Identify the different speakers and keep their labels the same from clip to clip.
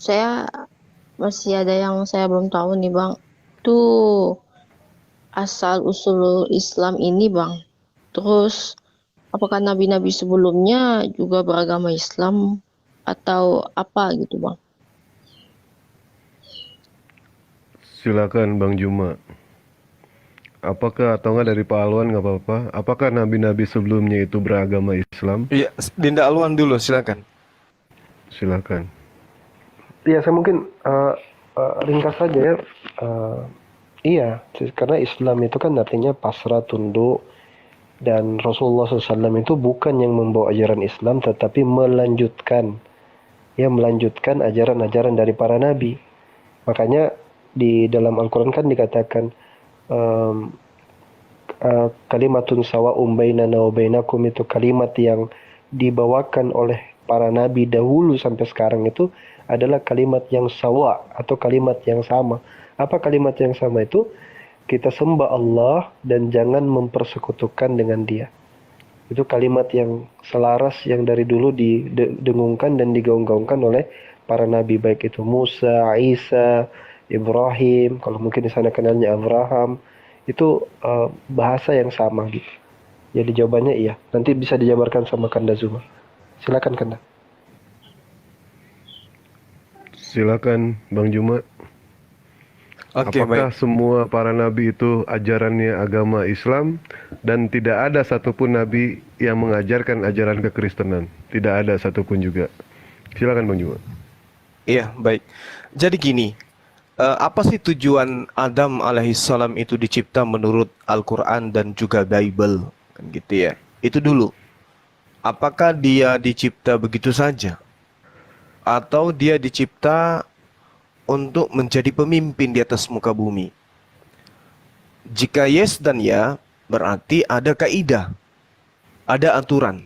Speaker 1: saya masih ada yang saya belum tahu nih Bang. Tuh asal usul Islam ini Bang. Terus apakah nabi-nabi sebelumnya juga beragama Islam atau apa gitu Bang?
Speaker 2: Silakan Bang Juma. Apakah atau enggak dari Pak Alwan nggak apa-apa? Apakah nabi-nabi sebelumnya itu beragama Islam?
Speaker 3: Iya, Dinda Alwan dulu, silakan.
Speaker 2: Silakan.
Speaker 4: Ya, saya mungkin ringkas saja ya. Eh, iya, karena Islam itu kan artinya pasrah, tunduk, dan Rasulullah SAW itu bukan yang membawa ajaran Islam, tetapi melanjutkan ajaran-ajaran dari para nabi. Makanya di dalam Al-Quran kan dikatakan em, kalimatun sawa'um bainana wa bainakum, itu kalimat yang dibawakan oleh para nabi dahulu sampai sekarang itu adalah kalimat yang sawa atau kalimat yang sama. Apa kalimat yang sama itu? Kita sembah Allah dan jangan mempersekutukan dengan Dia. Itu kalimat yang selaras yang dari dulu didengungkan dan digaung-gaungkan oleh para nabi, baik itu Musa, Isa, Ibrahim, kalau mungkin di sana kenalnya Abraham. Itu bahasa yang sama gitu. Jadi jawabannya iya. Nanti bisa dijabarkan sama Kanda Zuma. Silakan Kanda.
Speaker 2: Silakan Bang Juma.
Speaker 3: Oke,
Speaker 2: Apakah
Speaker 3: baik.
Speaker 2: semua para nabi itu ajarannya agama Islam dan tidak ada satupun nabi yang mengajarkan ajaran kekristenan? Tidak ada satupun juga. Silakan Bang Juma.
Speaker 3: Iya, baik. Jadi gini, apa sih tujuan Adam alaihissalam itu dicipta menurut Al-Quran dan juga Bible? Kan gitu ya. Itu dulu. Apakah dia dicipta begitu saja? Atau dia dicipta untuk menjadi pemimpin di atas muka bumi? Jika yes dan ya, berarti ada kaidah, ada aturan.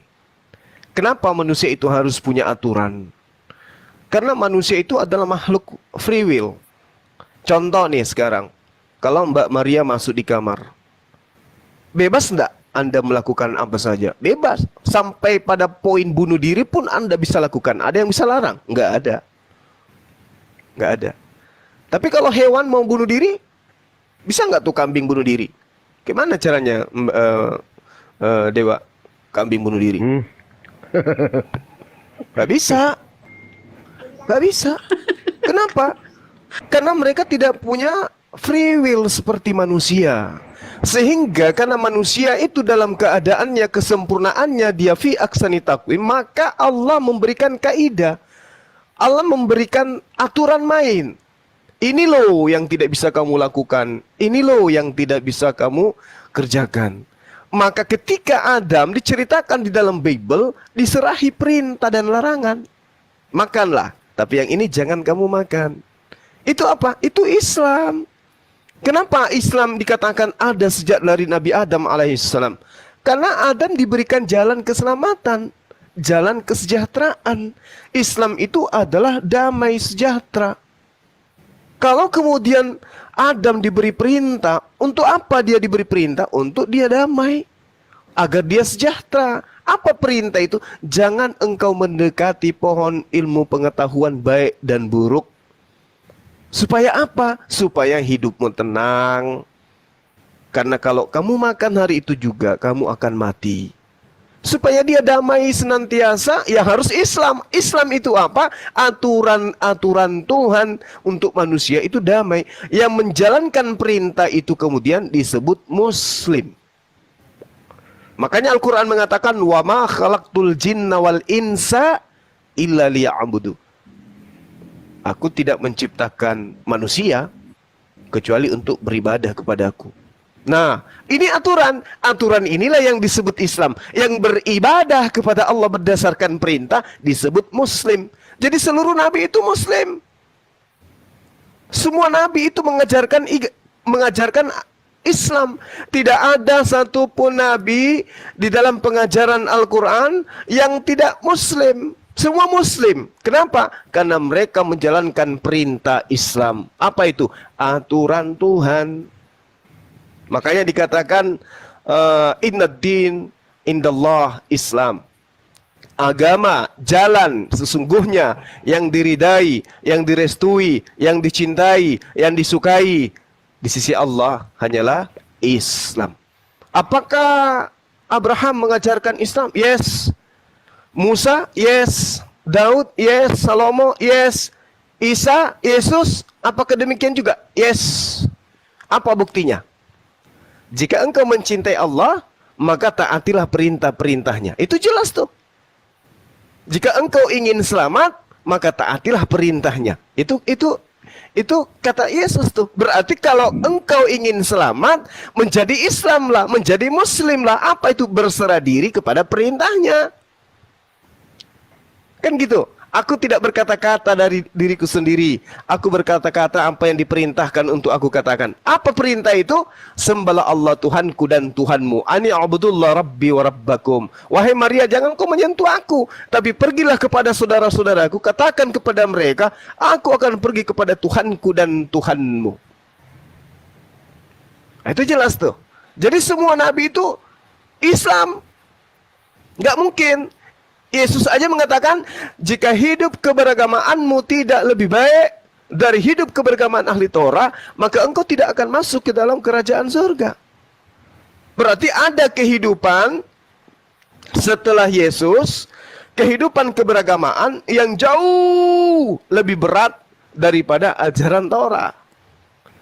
Speaker 3: Kenapa manusia itu harus punya aturan? Karena manusia itu adalah makhluk free will. Contoh nih sekarang, kalau Mbak Maria masuk di kamar, bebas enggak Anda melakukan apa saja? Bebas. Sampai pada poin bunuh diri pun Anda bisa lakukan. Ada yang bisa larang? Enggak ada. Enggak ada. Tapi kalau hewan mau bunuh diri, bisa nggak tuh kambing bunuh diri? Gimana caranya, Dewa? Kambing bunuh diri?
Speaker 2: Hmm,
Speaker 3: Nggak bisa. Nggak bisa. Kenapa? Karena mereka tidak punya free will seperti manusia. Sehingga karena manusia itu dalam keadaannya, kesempurnaannya, dia fi aksani taqwim, maka Allah memberikan kaidah. Allah memberikan aturan main. Ini loh yang tidak bisa kamu lakukan. Ini loh yang tidak bisa kamu kerjakan. Maka ketika Adam diceritakan di dalam Bible, diserahi perintah dan larangan. Makanlah, tapi yang ini jangan kamu makan. Itu apa? Itu Islam. Kenapa Islam dikatakan ada sejak dari Nabi Adam alaihissalam? Karena Adam diberikan jalan keselamatan, jalan kesejahteraan. Islam itu adalah damai sejahtera. Kalau kemudian Adam diberi perintah, untuk apa dia diberi perintah? Untuk dia damai, agar dia sejahtera. Apa perintah itu? Jangan engkau mendekati pohon ilmu pengetahuan baik dan buruk. Supaya apa? Supaya hidupmu tenang. Karena kalau kamu makan hari itu juga, kamu akan mati. Supaya dia damai senantiasa, ya harus Islam. Islam itu apa? Aturan-aturan Tuhan untuk manusia itu damai. Yang menjalankan perintah itu kemudian disebut Muslim. Makanya Al-Quran mengatakan, wa ma khalaqtul jinna wal insa illa liya'budu. Aku tidak menciptakan manusia kecuali untuk beribadah kepadaku. Nah, ini aturan. Aturan inilah yang disebut Islam. Yang beribadah kepada Allah berdasarkan perintah disebut Muslim. Jadi seluruh nabi itu Muslim. Semua nabi itu mengajarkan Islam. Tidak ada satupun nabi di dalam pengajaran Al-Quran yang tidak Muslim. Semua Muslim. Kenapa? Karena mereka menjalankan perintah Islam. Apa itu? Aturan Tuhan. Makanya dikatakan inna din indallah Islam. agama, jalan sesungguhnya yang diridai, yang direstui, yang dicintai, yang disukai di sisi Allah hanyalah Islam. Apakah Abraham mengajarkan Islam? Yes. Musa? Yes. Daud? Yes. Salomo? Yes. Isa? Yesus? Apakah demikian juga? Yes. Apa buktinya? Jika engkau mencintai Allah, maka taatilah perintah-perintahnya. Itu jelas tuh. Jika engkau ingin selamat, maka taatilah perintahnya. Itu kata Yesus tuh. Berarti kalau engkau ingin selamat, menjadi Islam lah, menjadi Muslim lah. Apa itu? Berserah diri kepada perintahnya. Kan gitu. Aku tidak berkata-kata dari diriku sendiri. Aku berkata-kata apa yang diperintahkan untuk aku katakan. Apa perintah itu? Sembahlah Allah Tuhanku dan Tuhanmu. Ani abudullah rabbi wa rabbakum. Wahai Maria, jangan kau menyentuh aku. Tapi pergilah kepada saudara-saudaraku. Katakan kepada mereka, aku akan pergi kepada Tuhanku dan Tuhanmu. Nah, itu jelas tuh. Jadi semua nabi itu Islam. Nggak mungkin. Yesus aja mengatakan, jika hidup keberagamaanmu tidak lebih baik dari hidup keberagamaan ahli Torah, maka engkau tidak akan masuk ke dalam kerajaan surga. Berarti ada kehidupan setelah Yesus, kehidupan keberagamaan yang jauh lebih berat daripada ajaran Torah.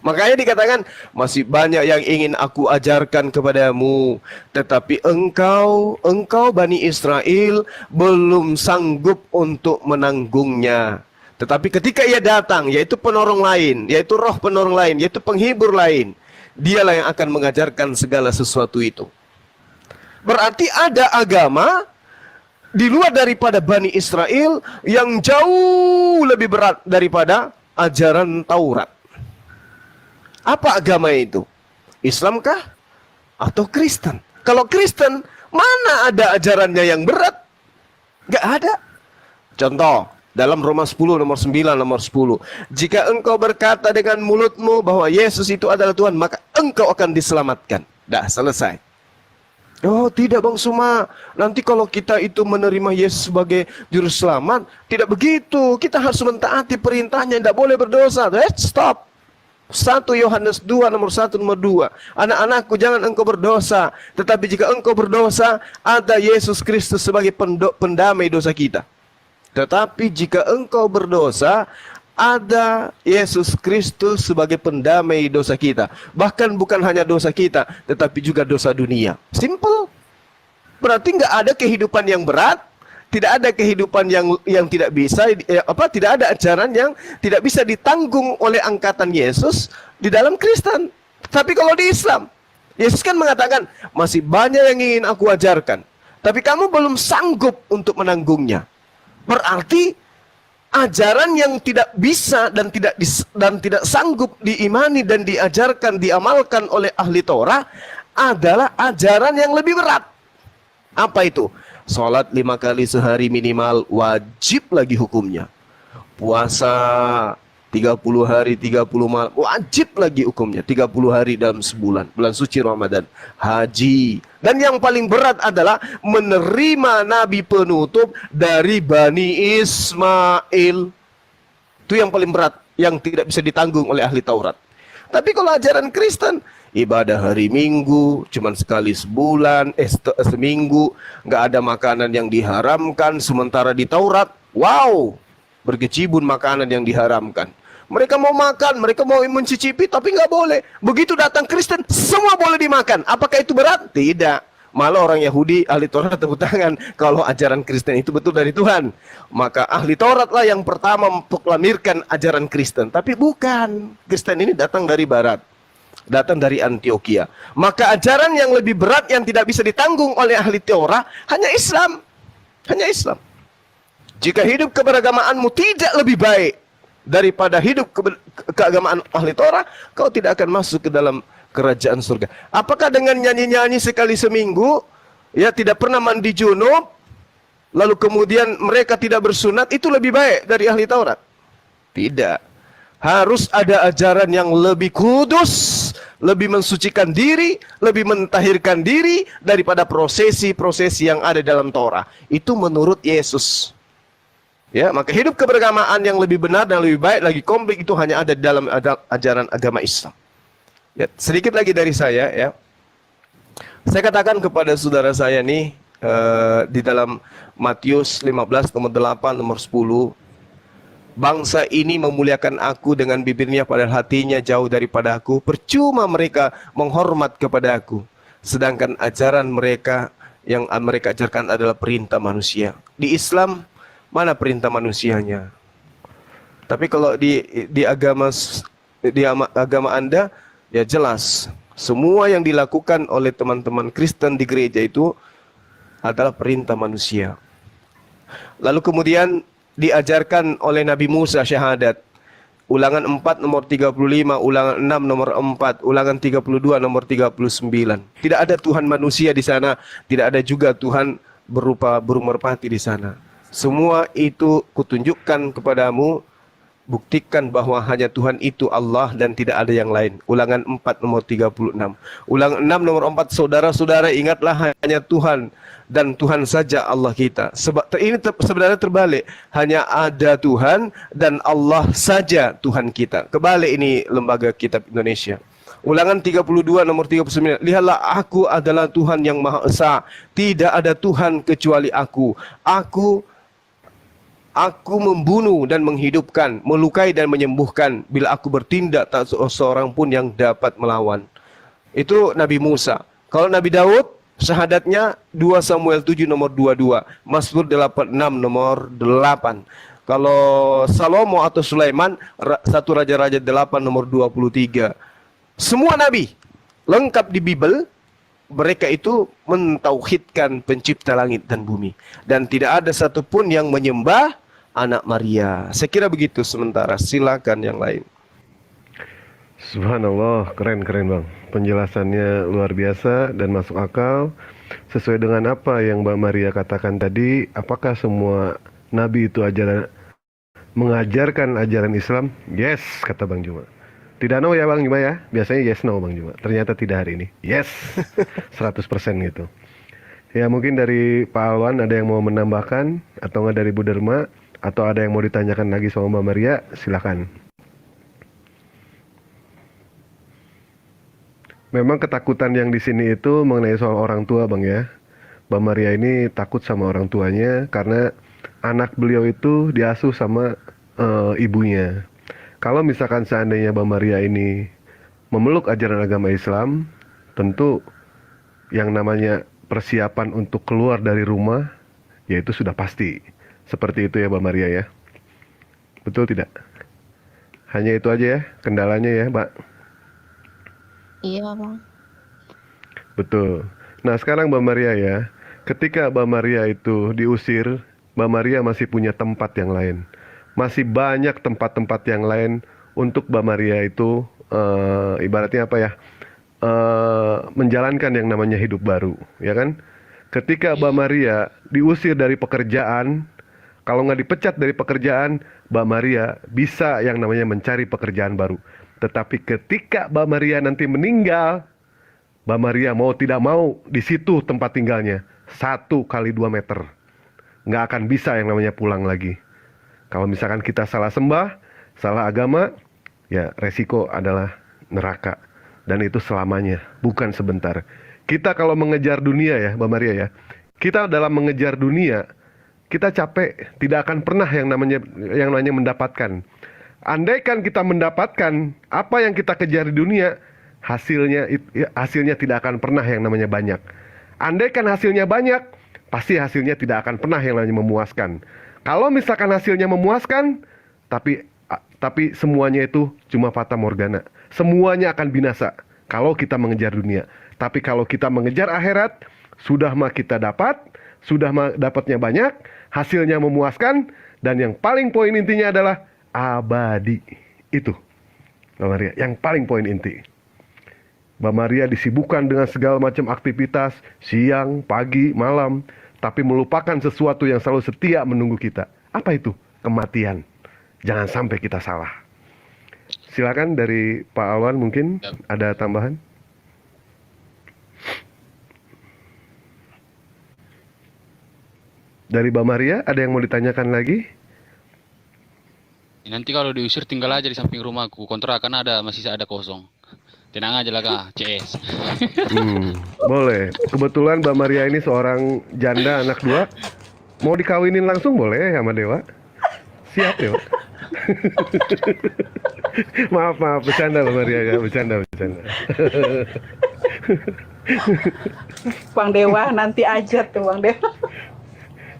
Speaker 3: Makanya dikatakan, masih banyak yang ingin aku ajarkan kepadamu, tetapi engkau Bani Israel belum sanggup untuk menanggungnya. Tetapi ketika ia datang, yaitu penolong lain, yaitu roh penolong lain, yaitu penghibur lain, dialah yang akan mengajarkan segala sesuatu itu. Berarti ada agama di luar daripada Bani Israel yang jauh lebih berat daripada ajaran Taurat. Apa agama itu? Islamkah? Atau Kristen? Kalau Kristen, mana ada ajarannya yang berat? Gak ada. Contoh, dalam Roma 10 nomor 9 nomor 10. Jika engkau berkata dengan mulutmu bahwa Yesus itu adalah Tuhan, maka engkau akan diselamatkan. Dah selesai. Oh tidak Bang Suma, nanti kalau kita itu menerima Yesus sebagai juru selamat, tidak begitu. Kita harus mentaati perintahnya, tidak boleh berdosa. Let's stop. 1 Yohanes 2 nomor 1 nomor 2. Anak-anakku, jangan engkau berdosa, tetapi jika engkau berdosa, ada Yesus Kristus sebagai pendamai dosa kita. Tetapi jika engkau berdosa, ada Yesus Kristus sebagai pendamai dosa kita. Bahkan bukan hanya dosa kita, tetapi juga dosa dunia. Simple. Berarti nggak ada kehidupan yang berat. Tidak ada kehidupan yang tidak bisa, tidak ada ajaran yang tidak bisa ditanggung oleh angkatan Yesus di dalam Kristen. Tapi kalau di Islam, Yesus kan mengatakan, masih banyak yang ingin aku ajarkan, tapi kamu belum sanggup untuk menanggungnya. Berarti ajaran yang tidak bisa dan tidak sanggup diimani dan diajarkan, diamalkan oleh ahli Torah adalah ajaran yang lebih berat. Apa itu? Sholat 5 kali sehari minimal, wajib lagi hukumnya. Puasa 30 hari 30 malam, wajib lagi hukumnya. 30 hari dalam sebulan, bulan suci Ramadan. Haji. Dan yang paling berat adalah menerima nabi penutup dari Bani Ismail. Itu yang paling berat, yang tidak bisa ditanggung oleh ahli Taurat. Tapi kalau ajaran Kristen, ibadah hari Minggu, cuman sekali sebulan, seminggu, nggak ada makanan yang diharamkan. Sementara di Taurat, wow, berkecibun makanan yang diharamkan. Mereka mau makan, mereka mau mencicipi, tapi nggak boleh. Begitu datang Kristen, semua boleh dimakan. Apakah itu berat? Tidak. Malah orang Yahudi, ahli Taurat tepuk tangan kalau ajaran Kristen itu betul dari Tuhan. Maka ahli Taurat lah yang pertama memproklamirkan ajaran Kristen. Tapi bukan. Kristen ini datang dari Barat. Datang dari Antioquia. Maka ajaran yang lebih berat yang tidak bisa ditanggung oleh ahli Taurat hanya Islam. Hanya Islam. Jika hidup keberagamaanmu tidak lebih baik daripada hidup keagamaan ahli Taurat, kau tidak akan masuk ke dalam kerajaan surga. Apakah dengan nyanyi-nyanyi sekali seminggu, ya tidak pernah mandi junub, lalu kemudian mereka tidak bersunat, itu lebih baik dari ahli Taurat? Tidak. Harus ada ajaran yang lebih kudus, lebih mensucikan diri, lebih mentahirkan diri daripada prosesi-prosesi yang ada dalam Torah. Itu menurut Yesus. Ya, maka hidup keberagamaan yang lebih benar dan lebih baik lagi komplit itu hanya ada dalam ajaran agama Islam. Ya, sedikit lagi dari saya ya. Saya katakan kepada saudara saya nih di dalam Matius 15 nomor 8 nomor 10, bangsa ini memuliakan aku dengan bibirnya padahal hatinya jauh daripada aku. Percuma mereka menghormat kepada aku, sedangkan ajaran mereka yang mereka ajarkan adalah perintah manusia. Di Islam mana perintah manusianya? Tapi kalau di agama Anda ya jelas semua yang dilakukan oleh teman-teman Kristen di gereja itu adalah perintah manusia. Lalu kemudian diajarkan oleh Nabi Musa syahadat. Ulangan 4 nomor 35, ulangan 6 nomor 4, ulangan 32 nomor 39. Tidak ada Tuhan manusia di sana, tidak ada juga Tuhan berupa burung merpati di sana. Semua itu kutunjukkan kepadamu, buktikan bahwa hanya Tuhan itu Allah dan tidak ada yang lain. Ulangan 4 nomor 36. Ulangan 6 nomor 4, saudara-saudara ingatlah hanya Tuhan dan Tuhan saja Allah kita. Sebab ini sebenarnya terbalik. Hanya ada Tuhan dan Allah saja Tuhan kita. Kebalik ini lembaga kitab Indonesia. Ulangan 32 nomor 39. Lihatlah, aku adalah Tuhan yang Maha Esa. Tidak ada Tuhan kecuali aku. Aku membunuh dan menghidupkan, melukai dan menyembuhkan. Bila aku bertindak, tak seorang pun yang dapat melawan. Itu Nabi Musa. Kalau Nabi Daud, syahadatnya 2 Samuel 7 nomor 22, Mazmur 86 nomor 8. Kalau Salomo atau Sulaiman 1 Raja-Raja 8 nomor 23. Semua nabi lengkap di Bible, mereka itu mentauhidkan pencipta langit dan bumi dan tidak ada satupun yang menyembah anak Maria. Saya kira begitu sementara. Silakan yang lain.
Speaker 2: Subhanallah, keren Bang. Penjelasannya luar biasa dan masuk akal. Sesuai dengan apa yang Mbak Maria katakan tadi, apakah semua nabi itu mengajarkan ajaran Islam? Yes, kata Bang Juma. Tidak no ya Bang Juma ya? Biasanya yes no Bang Juma. Ternyata tidak hari ini. Yes, 100% gitu. Ya mungkin dari Pak Alwan ada yang mau menambahkan, atau nggak dari Bu Derma, atau ada yang mau ditanyakan lagi sama Mbak Maria, silakan. Memang ketakutan yang di sini itu mengenai soal orang tua Bang ya. Mbak Maria ini takut sama orang tuanya karena anak beliau itu diasuh sama ibunya. Kalau misalkan seandainya Mbak Maria ini memeluk ajaran agama Islam, tentu yang namanya persiapan untuk keluar dari rumah, yaitu sudah pasti. Seperti itu ya Mbak Maria ya. Betul tidak? Hanya itu aja ya kendalanya ya Mbak.
Speaker 1: Iya, Bang.
Speaker 2: Betul. Nah sekarang Mbak Maria ya, ketika Mbak Maria itu diusir, Mbak Maria masih punya tempat yang lain. Masih banyak tempat-tempat yang lain untuk Mbak Maria itu ibaratnya apa ya, menjalankan yang namanya hidup baru, ya kan? Ketika Mbak Maria diusir dari pekerjaan, kalau nggak dipecat dari pekerjaan, Mbak Maria bisa yang namanya mencari pekerjaan baru. Tetapi ketika Mbak Maria nanti meninggal, Mbak Maria mau tidak mau di situ tempat tinggalnya 1 kali 2 meter. Nggak akan bisa yang namanya pulang lagi. Kalau misalkan kita salah sembah, salah agama, ya resiko adalah neraka. Dan itu selamanya, bukan sebentar. Kita kalau mengejar dunia ya Mbak Maria ya, kita dalam mengejar dunia, kita capek, tidak akan pernah yang namanya mendapatkan. Andaikan kita mendapatkan apa yang kita kejar di dunia, hasilnya tidak akan pernah yang namanya banyak. Andaikan hasilnya banyak, pasti hasilnya tidak akan pernah yang namanya memuaskan. Kalau misalkan hasilnya memuaskan, tapi semuanya itu cuma fata morgana. Semuanya akan binasa kalau kita mengejar dunia. Tapi kalau kita mengejar akhirat, sudah mah kita dapat, sudah mah dapatnya banyak, hasilnya memuaskan, dan yang paling poin intinya adalah abadi. Itu Mbak Maria, yang paling poin inti. Mbak Maria disibukkan dengan segala macam aktivitas, siang, pagi, malam, tapi melupakan sesuatu yang selalu setia menunggu kita. Apa itu? Kematian. Jangan sampai kita salah. Silakan dari Pak Alwan mungkin ada tambahan. Dari Mbak Maria ada yang mau ditanyakan lagi?
Speaker 5: Nanti kalau diusir tinggal aja di samping rumahku. Kontrakan ada, masih ada kosong. Tenang aja lah kak, CS.
Speaker 2: Boleh. Kebetulan Mbak Maria ini seorang janda anak 2. Mau dikawinin langsung boleh sama Dewa? Siap Dewa. Maaf, bercanda Mbak Maria, ya, bercanda.
Speaker 6: Bang Dewa nanti aja tuh Bang Dewa.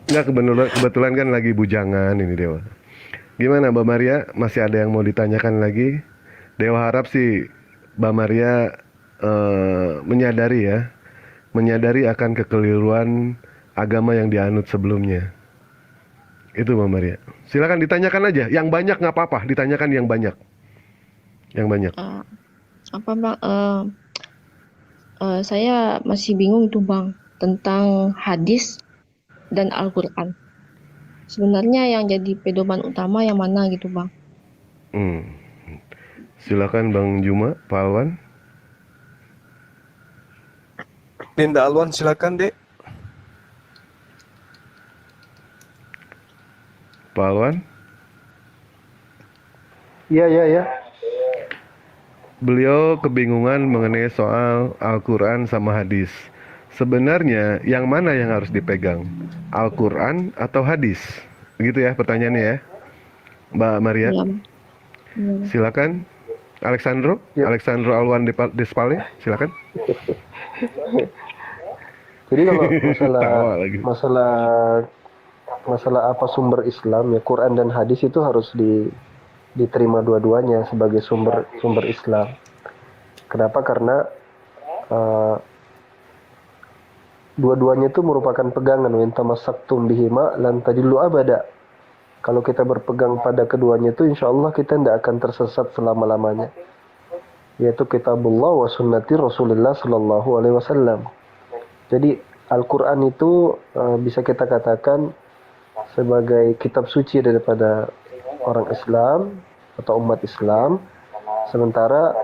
Speaker 2: Nggak, kebetulan kan lagi bujangan ini Dewa. Gimana Mbak Maria? Masih ada yang mau ditanyakan lagi? Dewa harap sih Mbak Maria menyadari akan kekeliruan agama yang dianut sebelumnya. Itu Mbak Maria. Silakan ditanyakan aja. Yang banyak nggak apa-apa, ditanyakan yang banyak. Yang banyak.
Speaker 1: Apa Bang? Saya masih bingung tuh Bang tentang hadis dan Al-Quran. Sebenarnya yang jadi pedoman utama yang mana gitu Bang?
Speaker 2: Silakan Bang Juma, Pak Alwan.
Speaker 3: Dinda Alwan silakan Dek.
Speaker 2: Pak Alwan.
Speaker 4: Iya.
Speaker 2: Beliau kebingungan mengenai soal Al-Quran sama hadis. Sebenarnya yang mana yang harus dipegang? Al-Quran atau hadis? Begitu ya pertanyaannya ya, Mbak Maria.
Speaker 1: Iya.
Speaker 2: Silakan, Alexandro Alwan Despale, silakan.
Speaker 4: Jadi kalau
Speaker 2: Tawa lagi.
Speaker 4: masalah apa sumber Islam ya, Quran dan hadis itu harus diterima dua-duanya sebagai sumber Islam. Kenapa? Karena dua-duanya itu merupakan pegangan. Wa in tamassaktum bihima lan tadillu abada. Kalau kita berpegang pada keduanya itu, insya Allah kita tidak akan tersesat selama-lamanya. Yaitu kitabullah wa sunnati Rasulullah Sallallahu Alaihi Wasallam. Jadi Al-Quran itu bisa kita katakan sebagai kitab suci daripada orang Islam atau umat Islam. Sementara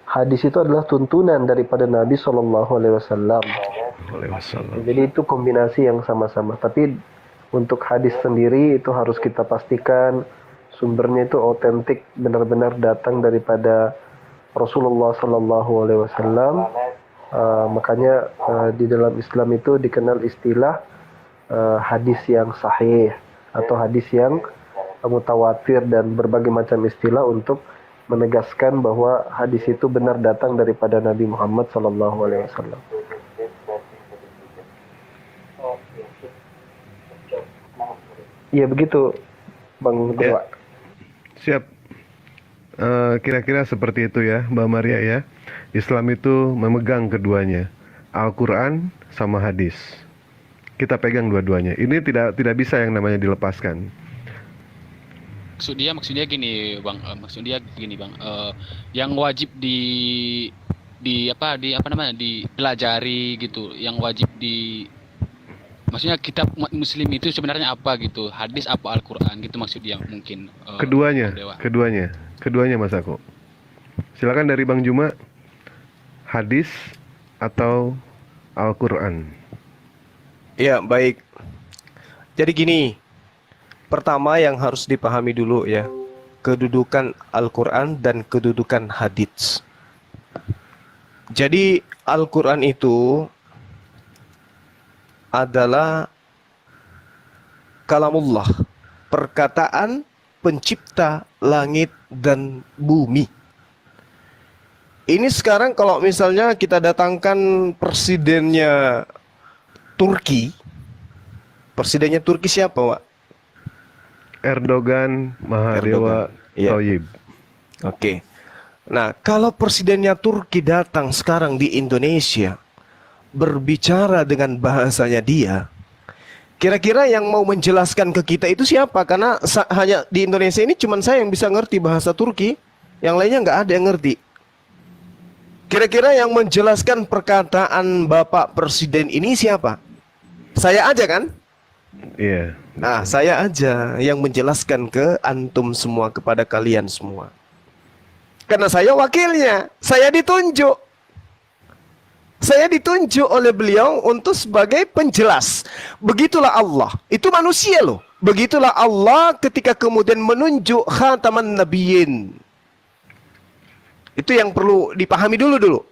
Speaker 4: hadis itu adalah tuntunan daripada Nabi Sallallahu Alaihi Wasallam. Jadi itu kombinasi yang sama-sama. Tapi untuk hadis sendiri itu harus kita pastikan sumbernya itu otentik, benar-benar datang daripada Rasulullah Sallallahu Alaihi Wasallam. Makanya di dalam Islam itu dikenal istilah hadis yang sahih atau hadis yang mutawatir dan berbagai macam istilah untuk menegaskan bahwa hadis itu benar datang daripada Nabi Muhammad Sallallahu Alaihi Wasallam. Ya begitu, Bang Dewa.
Speaker 2: Siap. Kira-kira seperti itu ya, Mbak Maria ya. Islam itu memegang keduanya, Al-Quran sama hadis. Kita pegang dua-duanya. Ini tidak bisa yang namanya dilepaskan.
Speaker 5: Maksudnya gini bang, yang wajib dipelajari gitu, yang wajib maksudnya kitab umat muslim itu sebenarnya apa gitu, hadis apa Al-Quran gitu maksudnya mungkin. Keduanya Mas Ako. Silakan dari Bang Juma, hadis atau Al-Quran.
Speaker 3: Ya, baik. Jadi gini, pertama yang harus dipahami dulu ya, kedudukan Al-Quran dan kedudukan hadits. Jadi Al-Quran itu adalah kalamullah, perkataan pencipta langit dan bumi. Ini sekarang kalau misalnya kita datangkan presidennya Turki siapa, Pak?
Speaker 2: Erdogan Mahadewa
Speaker 3: Iya.
Speaker 2: Thoyyib.
Speaker 3: Oke. Nah, kalau presidennya Turki datang sekarang di Indonesia, berbicara dengan bahasanya dia, kira-kira yang mau menjelaskan ke kita itu siapa? Karena hanya di Indonesia ini cuma saya yang bisa ngerti bahasa Turki, yang lainnya nggak ada yang ngerti. Kira-kira yang menjelaskan perkataan Bapak Presiden ini siapa? Saya aja kan?
Speaker 2: Iya.
Speaker 3: Nah, saya aja yang menjelaskan ke antum semua, kepada kalian semua. Karena saya wakilnya, saya ditunjuk. Saya ditunjuk oleh beliau untuk sebagai penjelas. Begitulah Allah. Itu manusia loh. Begitulah Allah ketika kemudian menunjuk khataman nabiyyin. Itu yang perlu dipahami dulu.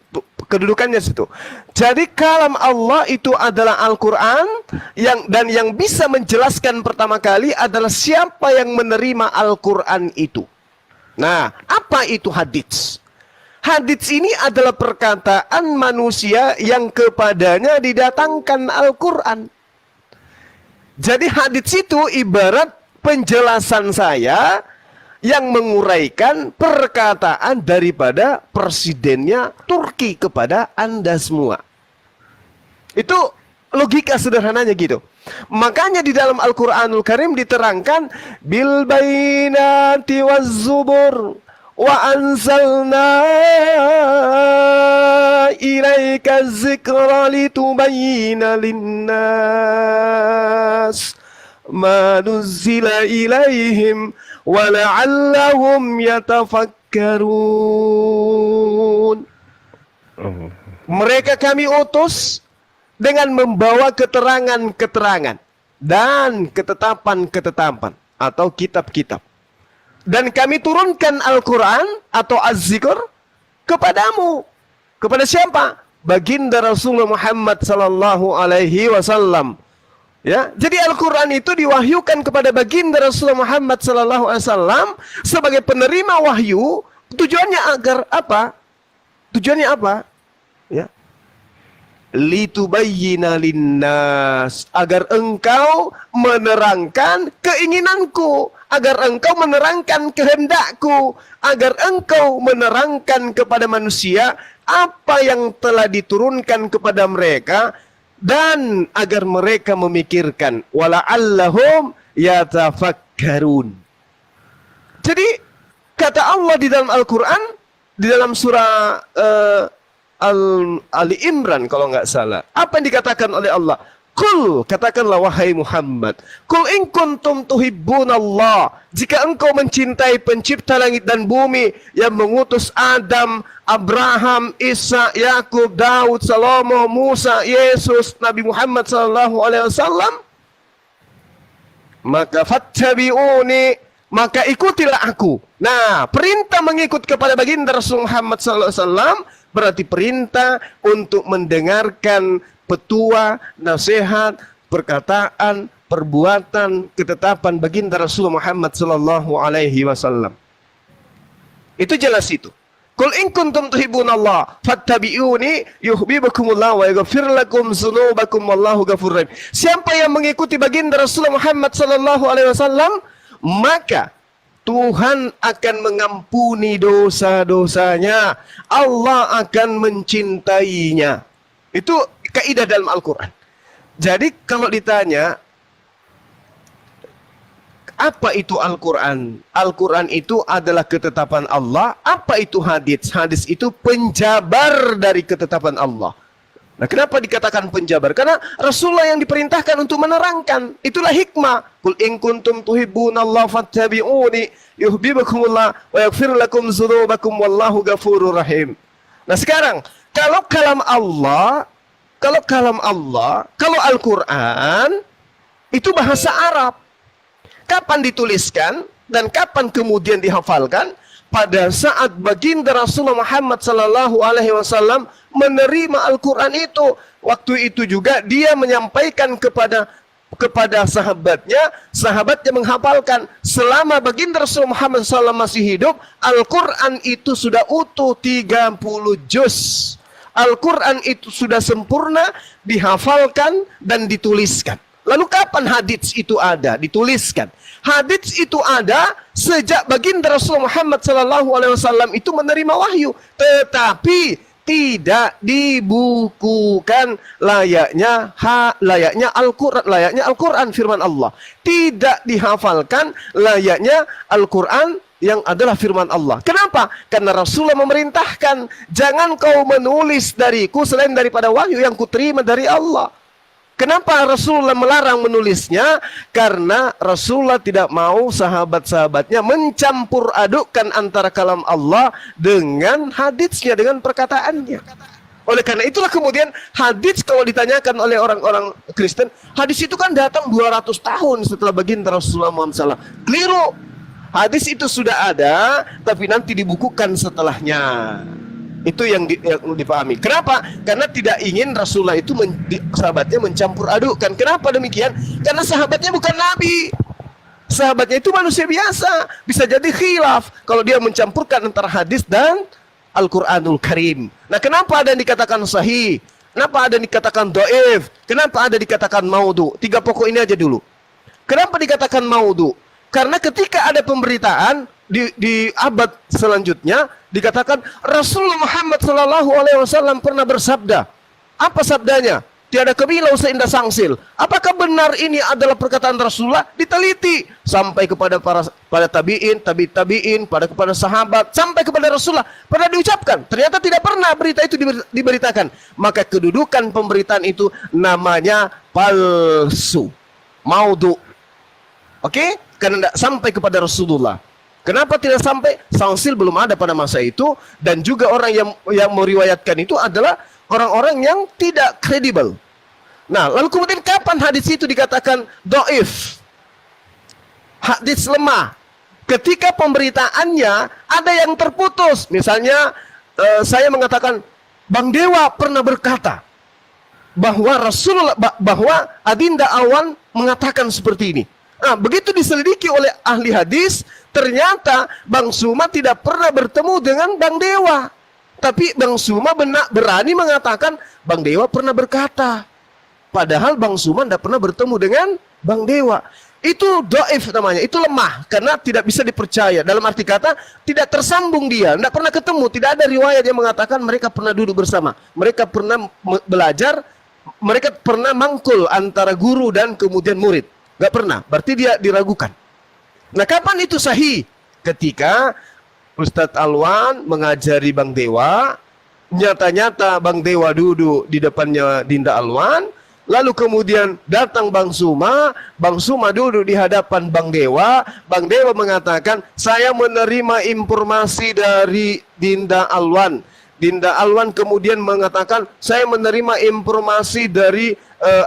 Speaker 3: Kedudukannya situ. Jadi kalam Allah itu adalah Al-Quran. Yang bisa menjelaskan pertama kali adalah siapa yang menerima Al-Quran itu. Nah, apa itu hadits? Hadits ini adalah perkataan manusia yang kepadanya didatangkan Al-Quran. Jadi hadits itu ibarat penjelasan saya yang menguraikan perkataan daripada presidennya Turki kepada Anda semua. Itu logika sederhananya gitu. Makanya di dalam Al-Quranul Karim diterangkan bil bainati waz zubur wa anzalna ilaika dzikra litubayyina linnas ma nuzzila ilaihim wa la'allahum yatafakkarun. Mereka kami utus dengan membawa keterangan-keterangan dan ketetapan-ketetapan atau kitab-kitab. Dan kami turunkan Al-Quran atau Az-Zikr kepadamu. Kepada siapa? Baginda Rasulullah Muhammad sallallahu alaihi wasallam. Ya, jadi Al-Quran itu diwahyukan kepada baginda Rasulullah Muhammad sallallahu alaihi wasallam sebagai penerima wahyu. Tujuannya agar apa? Tujuannya apa? Ya. Litubayyina linnas, agar engkau menerangkan keinginanku, agar engkau menerangkan kehendakku, agar engkau menerangkan kepada manusia apa yang telah diturunkan kepada mereka, dan agar mereka memikirkan wala'allahum yatafakkarun. Jadi kata Allah di dalam Al-Quran, di dalam surah Ali Imran kalau nggak salah, apa yang dikatakan oleh Allah? Kul, katakanlah wahai Muhammad, kul in kuntum tuhibbunallah, jika engkau mencintai pencipta langit dan bumi yang mengutus Adam, Abraham, Isa, Yakub, Daud, Salomo, Musa, Yesus, Nabi Muhammad sallallahu alaihi wasallam, maka fattabi'uni, maka ikutilah aku. Nah, perintah mengikut kepada baginda Rasul Muhammad sallallahu alaihi wasallam berarti perintah untuk mendengarkan petua, nasihat, perkataan, perbuatan, ketetapan baginda Rasulullah Muhammad sallallahu alaihi wasallam. Itu jelas itu. Qul in kuntum tuhibbunallah fattabi'uni yuhibbukumullah wa yaghfir lakum dzunubakum wallahu ghafurur rahim. Siapa yang mengikuti baginda Rasulullah Muhammad sallallahu alaihi wasallam, maka Tuhan akan mengampuni dosa-dosanya. Allah akan mencintainya. Itu kaidah dalam Al-Quran. Jadi kalau ditanya, apa itu Al-Quran? Al-Quran itu adalah ketetapan Allah. Apa itu hadits? Hadits itu penjabar dari ketetapan Allah. Nah, kenapa dikatakan penjabar? Karena Rasulullah yang diperintahkan untuk menerangkan. Itulah hikmah. Qul in kuntum tuhibbunallaha fattabi'uni yuhibbukumullah wa yaghfir lakum dzunubakum wallahu ghafurur rahim. Nah, sekarang kalau kalam Allah, kalau Al-Quran itu bahasa Arab. Kapan dituliskan dan kapan kemudian dihafalkan? Pada saat baginda Rasulullah Muhammad sallallahu alaihi wasallam menerima Al-Quran itu. Waktu itu juga dia menyampaikan kepada sahabatnya menghafalkan. Selama baginda Rasulullah Muhammad SAW masih hidup, Al-Quran itu sudah utuh 30 juz. Al-Quran itu sudah sempurna, dihafalkan dan dituliskan. Lalu kapan hadits itu ada, dituliskan? Hadits itu ada sejak baginda Rasulullah Muhammad SAW itu menerima wahyu, tetapi tidak dibukukan layaknya Al-Quran firman Allah. Tidak dihafalkan layaknya Al-Quran yang adalah firman Allah. Kenapa? Karena Rasulullah memerintahkan, jangan kau menulis dariku selain daripada wahyu yang kuterima dari Allah. Kenapa Rasulullah melarang menulisnya? Karena Rasulullah tidak mau sahabat-sahabatnya mencampur adukkan antara kalam Allah dengan haditsnya, dengan perkataannya. Oleh karena itulah kemudian hadits kalau ditanyakan oleh orang-orang Kristen, hadis itu kan datang 200 tahun setelah baginda Rasulullah Muhammad SAW. Keliru. Hadis itu sudah ada, tapi nanti dibukukan setelahnya. Itu yang dipahami. Kenapa? Karena tidak ingin Rasulullah itu sahabatnya mencampur adukkan. Kenapa demikian? Karena sahabatnya bukan Nabi. Sahabatnya itu manusia biasa. Bisa jadi khilaf kalau dia mencampurkan antara hadis dan Al-Quranul Karim. Nah, kenapa ada yang dikatakan sahih? Kenapa ada yang dikatakan dhaif? Kenapa ada dikatakan maudhu? 3 pokok ini aja dulu. Kenapa dikatakan maudhu? Karena ketika ada pemberitaan di abad selanjutnya dikatakan Rasulullah Muhammad SAW pernah bersabda. Apa sabdanya? Tiada kebilau seindah sangsil. Apakah benar ini adalah perkataan Rasulullah? Diteliti sampai kepada pada tabiin, tabiin, kepada sahabat, sampai kepada Rasulullah. Pernah diucapkan. Ternyata tidak pernah berita itu diberitakan. Maka kedudukan pemberitaan itu namanya palsu, maudhu. Oke? Karena tidak sampai kepada Rasulullah. Kenapa tidak sampai? Sangsil belum ada pada masa itu, dan juga orang yang meriwayatkan itu adalah orang-orang yang tidak kredibel. Nah, lalu kemudian kapan hadis itu dikatakan dhaif? Hadis lemah. Ketika pemberitaannya ada yang terputus. Misalnya saya mengatakan Bang Dewa pernah berkata bahwa Adinda Awan mengatakan seperti ini. Nah, begitu diselidiki oleh ahli hadis, ternyata Bang Suma tidak pernah bertemu dengan Bang Dewa. Tapi Bang Suma berani mengatakan Bang Dewa pernah berkata. Padahal Bang Suma tidak pernah bertemu dengan Bang Dewa. Itu dhaif namanya, itu lemah. Karena tidak bisa dipercaya. Dalam arti kata, tidak tersambung dia. Tidak pernah ketemu, tidak ada riwayat yang mengatakan mereka pernah duduk bersama. Mereka pernah belajar, mereka pernah mangkul antara guru dan kemudian murid. Gak pernah, berarti dia diragukan. Nah, kapan itu sahih? Ketika Ustadz Alwan mengajari Bang Dewa, nyata-nyata Bang Dewa duduk di depannya Dinda Alwan, lalu kemudian datang Bang Suma duduk di hadapan Bang Dewa mengatakan, saya menerima informasi dari Dinda Alwan. Dinda Alwan kemudian mengatakan, saya menerima informasi dari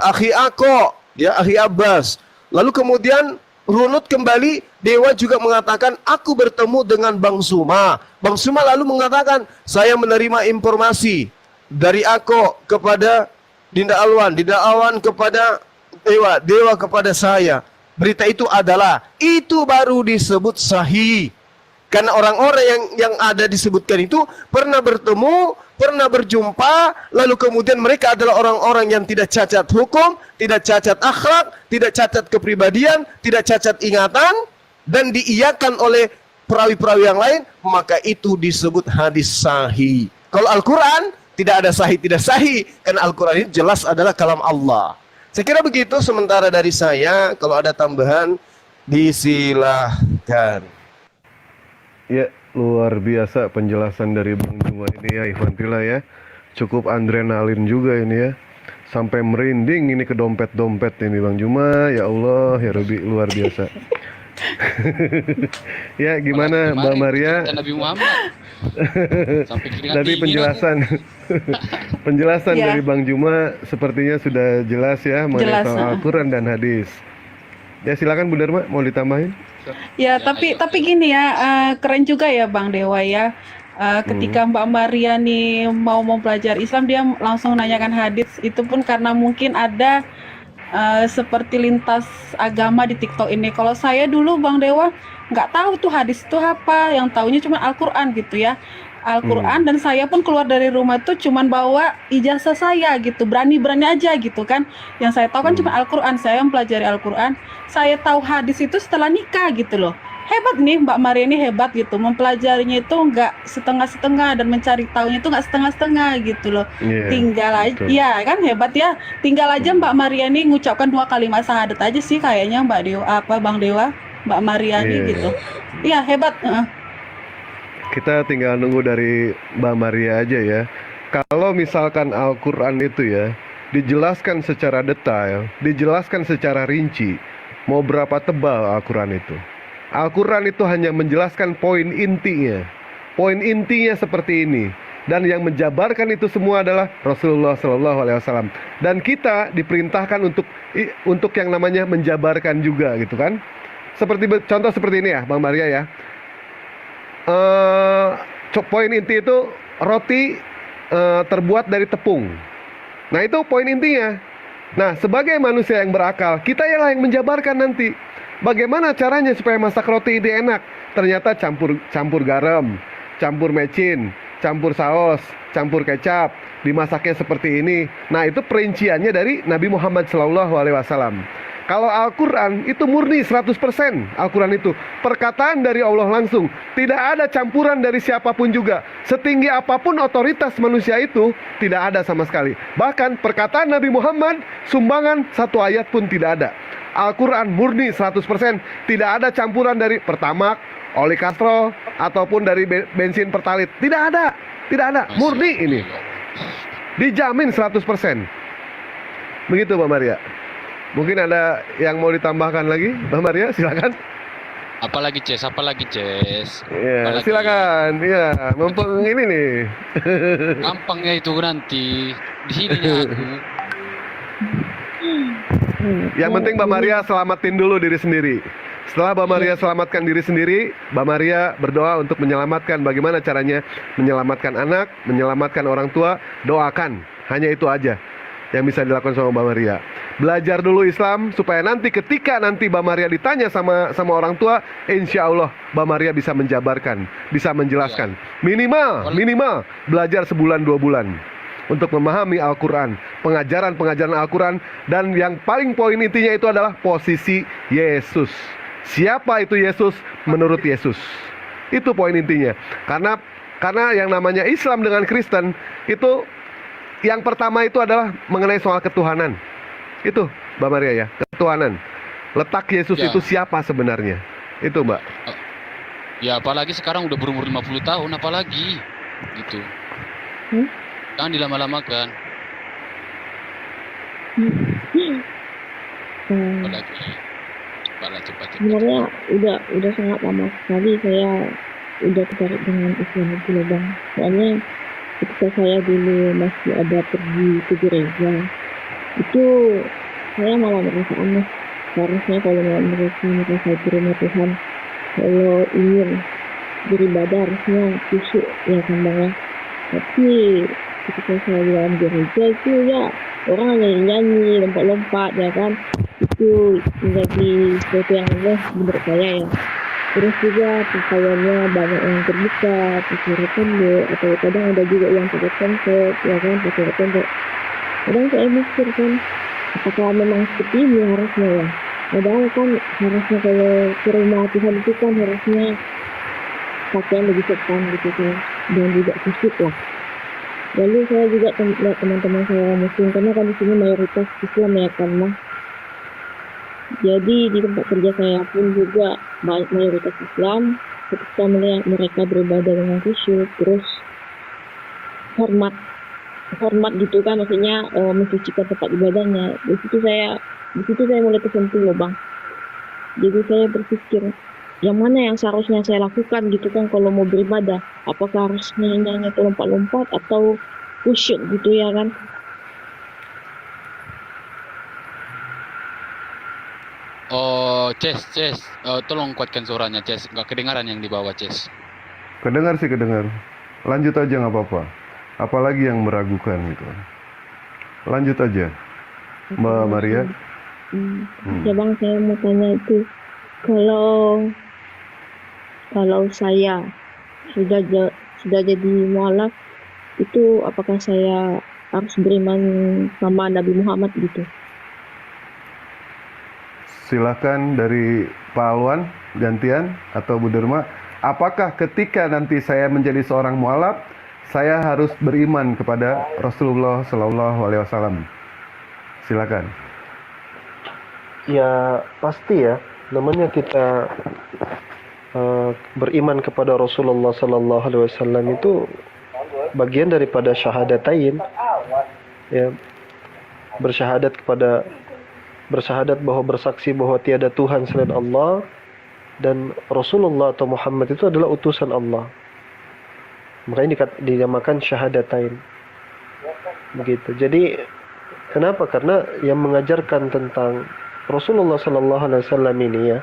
Speaker 3: Akhi Ako, ya, Akhi Abbas. Lalu kemudian runut kembali, Dewa juga mengatakan, aku bertemu dengan Bang Suma. Bang Suma lalu mengatakan, saya menerima informasi dari Ako kepada Dinda Alwan, Dinda Alwan kepada Dewa, Dewa kepada saya. Berita itu baru disebut sahih. Karena orang-orang yang ada disebutkan itu pernah bertemu, pernah berjumpa, lalu kemudian mereka adalah orang-orang yang tidak cacat hukum, tidak cacat akhlak, tidak cacat kepribadian, tidak cacat ingatan, dan diiyakan oleh perawi-perawi yang lain, maka itu disebut hadis sahih. Kalau Al-Quran, tidak ada sahih, tidak sahih, karena Al-Quran ini jelas adalah kalam Allah. Saya kira begitu sementara dari saya. Kalau ada tambahan, disilahkan.
Speaker 2: Ya, luar biasa penjelasan dari Bang Juma ini ya, Ikhwan Fillah ya. Cukup adrenalin juga ini ya. Sampai merinding ini ke dompet-dompet ini Bang Juma. Ya Allah, ya Rabbi, luar biasa. Ya, gimana Mbak Maria?
Speaker 5: Nabi Muhammad. Sampai
Speaker 2: Tadi penjelasan
Speaker 6: Ya.
Speaker 2: dari Bang Juma sepertinya sudah jelas ya mengenai
Speaker 6: Jelas,
Speaker 2: Al-Quran dan hadis. Ya, silakan Bu Dharma, mau ditambahin?
Speaker 6: Ya, tapi gini ya, keren juga ya Bang Dewa ya. Ketika Mbak Maria nih mau mempelajari Islam, dia langsung nanyakan hadis. Itu pun karena mungkin ada seperti lintas agama di TikTok ini. Kalau saya dulu Bang Dewa nggak tahu tuh hadis itu apa, yang taunya cuma Al-Quran gitu ya. Al-Quran, dan saya pun keluar dari rumah tuh cuman bawa ijazah saya gitu, berani-berani aja gitu kan. Yang saya tahu kan cuma Al-Quran, saya mempelajari Al-Quran. Saya tahu hadis itu setelah nikah gitu loh. Hebat nih Mbak Maria ini, hebat gitu, mempelajarinya itu nggak setengah-setengah dan mencari tahunya itu nggak setengah-setengah gitu loh.
Speaker 2: Iya,
Speaker 6: Tinggal aja,
Speaker 2: betul.
Speaker 6: ya kan, hebat ya. Tinggal aja Mbak Maria ini ngucapkan 2 kalimat syahadat aja sih kayaknya Mbak Dewa, Bang Dewa, Mbak Maria ini
Speaker 2: Iya.
Speaker 6: gitu. Iya, hebat.
Speaker 2: Kita tinggal nunggu dari Mbak Maria aja ya. Kalau misalkan Al-Quran itu ya, dijelaskan secara detail, dijelaskan secara rinci, mau berapa tebal Al-Quran itu. Al-Quran itu hanya menjelaskan poin intinya. Poin intinya seperti ini. Dan yang menjabarkan itu semua adalah Rasulullah SAW. Dan kita diperintahkan untuk yang namanya menjabarkan juga gitu kan. Contoh seperti ini ya Bang Maria ya. Poin inti itu roti terbuat dari tepung. Nah itu poin intinya. Nah sebagai manusia yang berakal, kita yang menjabarkan nanti bagaimana caranya supaya masak roti ini enak. Ternyata campur garam, campur mecin, campur saus, campur kecap, dimasaknya seperti ini. Nah itu perinciannya dari Nabi Muhammad SAW. Kalau Al-Quran itu murni 100%. Al-Quran itu perkataan dari Allah langsung. Tidak ada campuran dari siapapun juga. Setinggi apapun otoritas manusia itu, tidak ada sama sekali. Bahkan perkataan Nabi Muhammad, sumbangan satu ayat pun tidak ada. Al-Quran murni 100%. Tidak ada campuran dari Pertamax, oli kastrol, ataupun dari bensin pertalit. Tidak ada. Tidak ada. Murni ini. Dijamin 100%. Begitu Mbak Maria. Mungkin ada yang mau ditambahkan lagi, Mbak Maria, silakan.
Speaker 5: Apalagi Ces?
Speaker 2: Iya,
Speaker 5: Apalagi?
Speaker 2: silakan. Iya, mumpung ini nih.
Speaker 5: Gampangnya itu nanti di sininya aku.
Speaker 2: Yang penting Mbak Maria selamatin dulu diri sendiri. Setelah Mbak Maria selamatkan diri sendiri, Mbak Maria berdoa untuk menyelamatkan. Bagaimana caranya menyelamatkan anak, menyelamatkan orang tua, doakan. Hanya itu aja yang bisa dilakukan sama Mbak Maria. Belajar dulu Islam supaya nanti ketika Mbak Maria ditanya sama orang tua, insya Allah Mbak Maria bisa menjabarkan, bisa menjelaskan. Minimal belajar sebulan 2 bulan untuk memahami Al-Quran, pengajaran Al-Quran, dan yang paling poin intinya itu adalah posisi Yesus. Siapa itu Yesus menurut Yesus? Itu poin intinya. Karena yang namanya Islam dengan Kristen itu yang pertama itu adalah mengenai soal ketuhanan. Itu Mbak Maria ya, ketuhanan. Letak Yesus
Speaker 5: Ya.
Speaker 2: itu siapa sebenarnya? Itu Mbak.
Speaker 5: Ya apalagi sekarang udah berumur 50 tahun, apalagi gitu. Jangan dilama-lamakan. Apalagi cepat.
Speaker 1: Sebenarnya udah sangat lama sekali saya udah tertarik dengan Islam itu loh Bang. Soalnya ketika saya dulu masih ada pergi ke gereja, itu saya malah merasa aneh. Seharusnya kalau merasa itu rumah Tuhan, kalau ingin beribadah harusnya khusyuk ya kan Bang ya. Tapi ketika saya di dalam gereja itu ya orang nyanyi, lompat-lompat ya kan, itu menjadi sesuatu yang aneh menurut saya ya. Terus juga pakaiannya banyak yang terbuka, pakai pendek, atau kadang ada juga yang pakai konsep, ya kan, pakai pendek. Kadang saya mikir kan, apakah memang seperti ini harusnya ya? Padahal kan harusnya kalau ke rumah Tuhan itu kan harusnya pakaian lebih sopan gitu kan, dan juga khusyuk lah. Lalu saya juga lihat teman-teman saya muslim, karena kan di sini mayoritas Islam ya kan Mas. Jadi di tempat kerja saya pun juga mayoritas Islam. Ketika melihat mereka beribadah dengan khusyuk, terus hormat gitu kan, maksudnya mensucikan tempat ibadahnya. Di situ saya mulai tersentuh loh Bang. Jadi saya berpikir, yang mana yang seharusnya saya lakukan gitu kan kalau mau beribadah? Apakah harus nyanyi lompat-lompat atau khusyuk gitu ya kan?
Speaker 5: Oh, Ces, tolong kuatkan suaranya, Ces. Nggak kedengaran yang di bawah, Ces.
Speaker 2: Kedengar sih kedengar. Lanjut aja nggak apa-apa. Apalagi yang meragukan gitu. Lanjut aja, Mbak Maria.
Speaker 1: Ya Bang, saya mau tanya itu, kalau saya sudah jadi mualaf, itu apakah saya harus beriman sama Nabi Muhammad gitu?
Speaker 2: Silakan dari Pak Alwan gantian atau Bu Derma. Apakah ketika nanti saya menjadi seorang mualaf, saya harus beriman kepada Rasulullah Sallallahu Alaihi Wasallam? Silakan.
Speaker 4: Ya pasti ya, namanya kita beriman kepada Rasulullah Sallallahu Alaihi Wasallam itu bagian daripada syahadatain. Ya, bersyahadat bahwa bersaksi bahwa tiada Tuhan selain Allah dan Rasulullah atau Muhammad itu adalah utusan Allah. Makanya dinamakan syahadatain. Begitu. Jadi kenapa? Karena yang mengajarkan tentang Rasulullah sallallahu alaihi wasallam ini ya,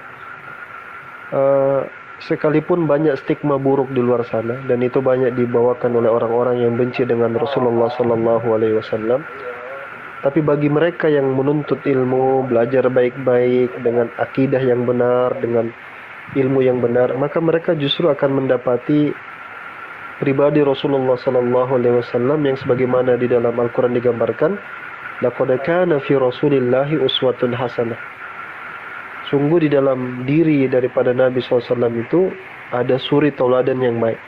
Speaker 4: sekalipun banyak stigma buruk di luar sana dan itu banyak dibawakan oleh orang-orang yang benci dengan Rasulullah sallallahu alaihi wasallam, tapi bagi mereka yang menuntut ilmu, belajar baik-baik dengan akidah yang benar, dengan ilmu yang benar, maka mereka justru akan mendapati pribadi Rasulullah sallallahu alaihi wasallam yang sebagaimana di dalam Al-Qur'an digambarkan, laqad kana fi Rasulillahi uswatun hasanah. Sungguh di dalam diri daripada Nabi SAW itu ada suri tauladan yang baik.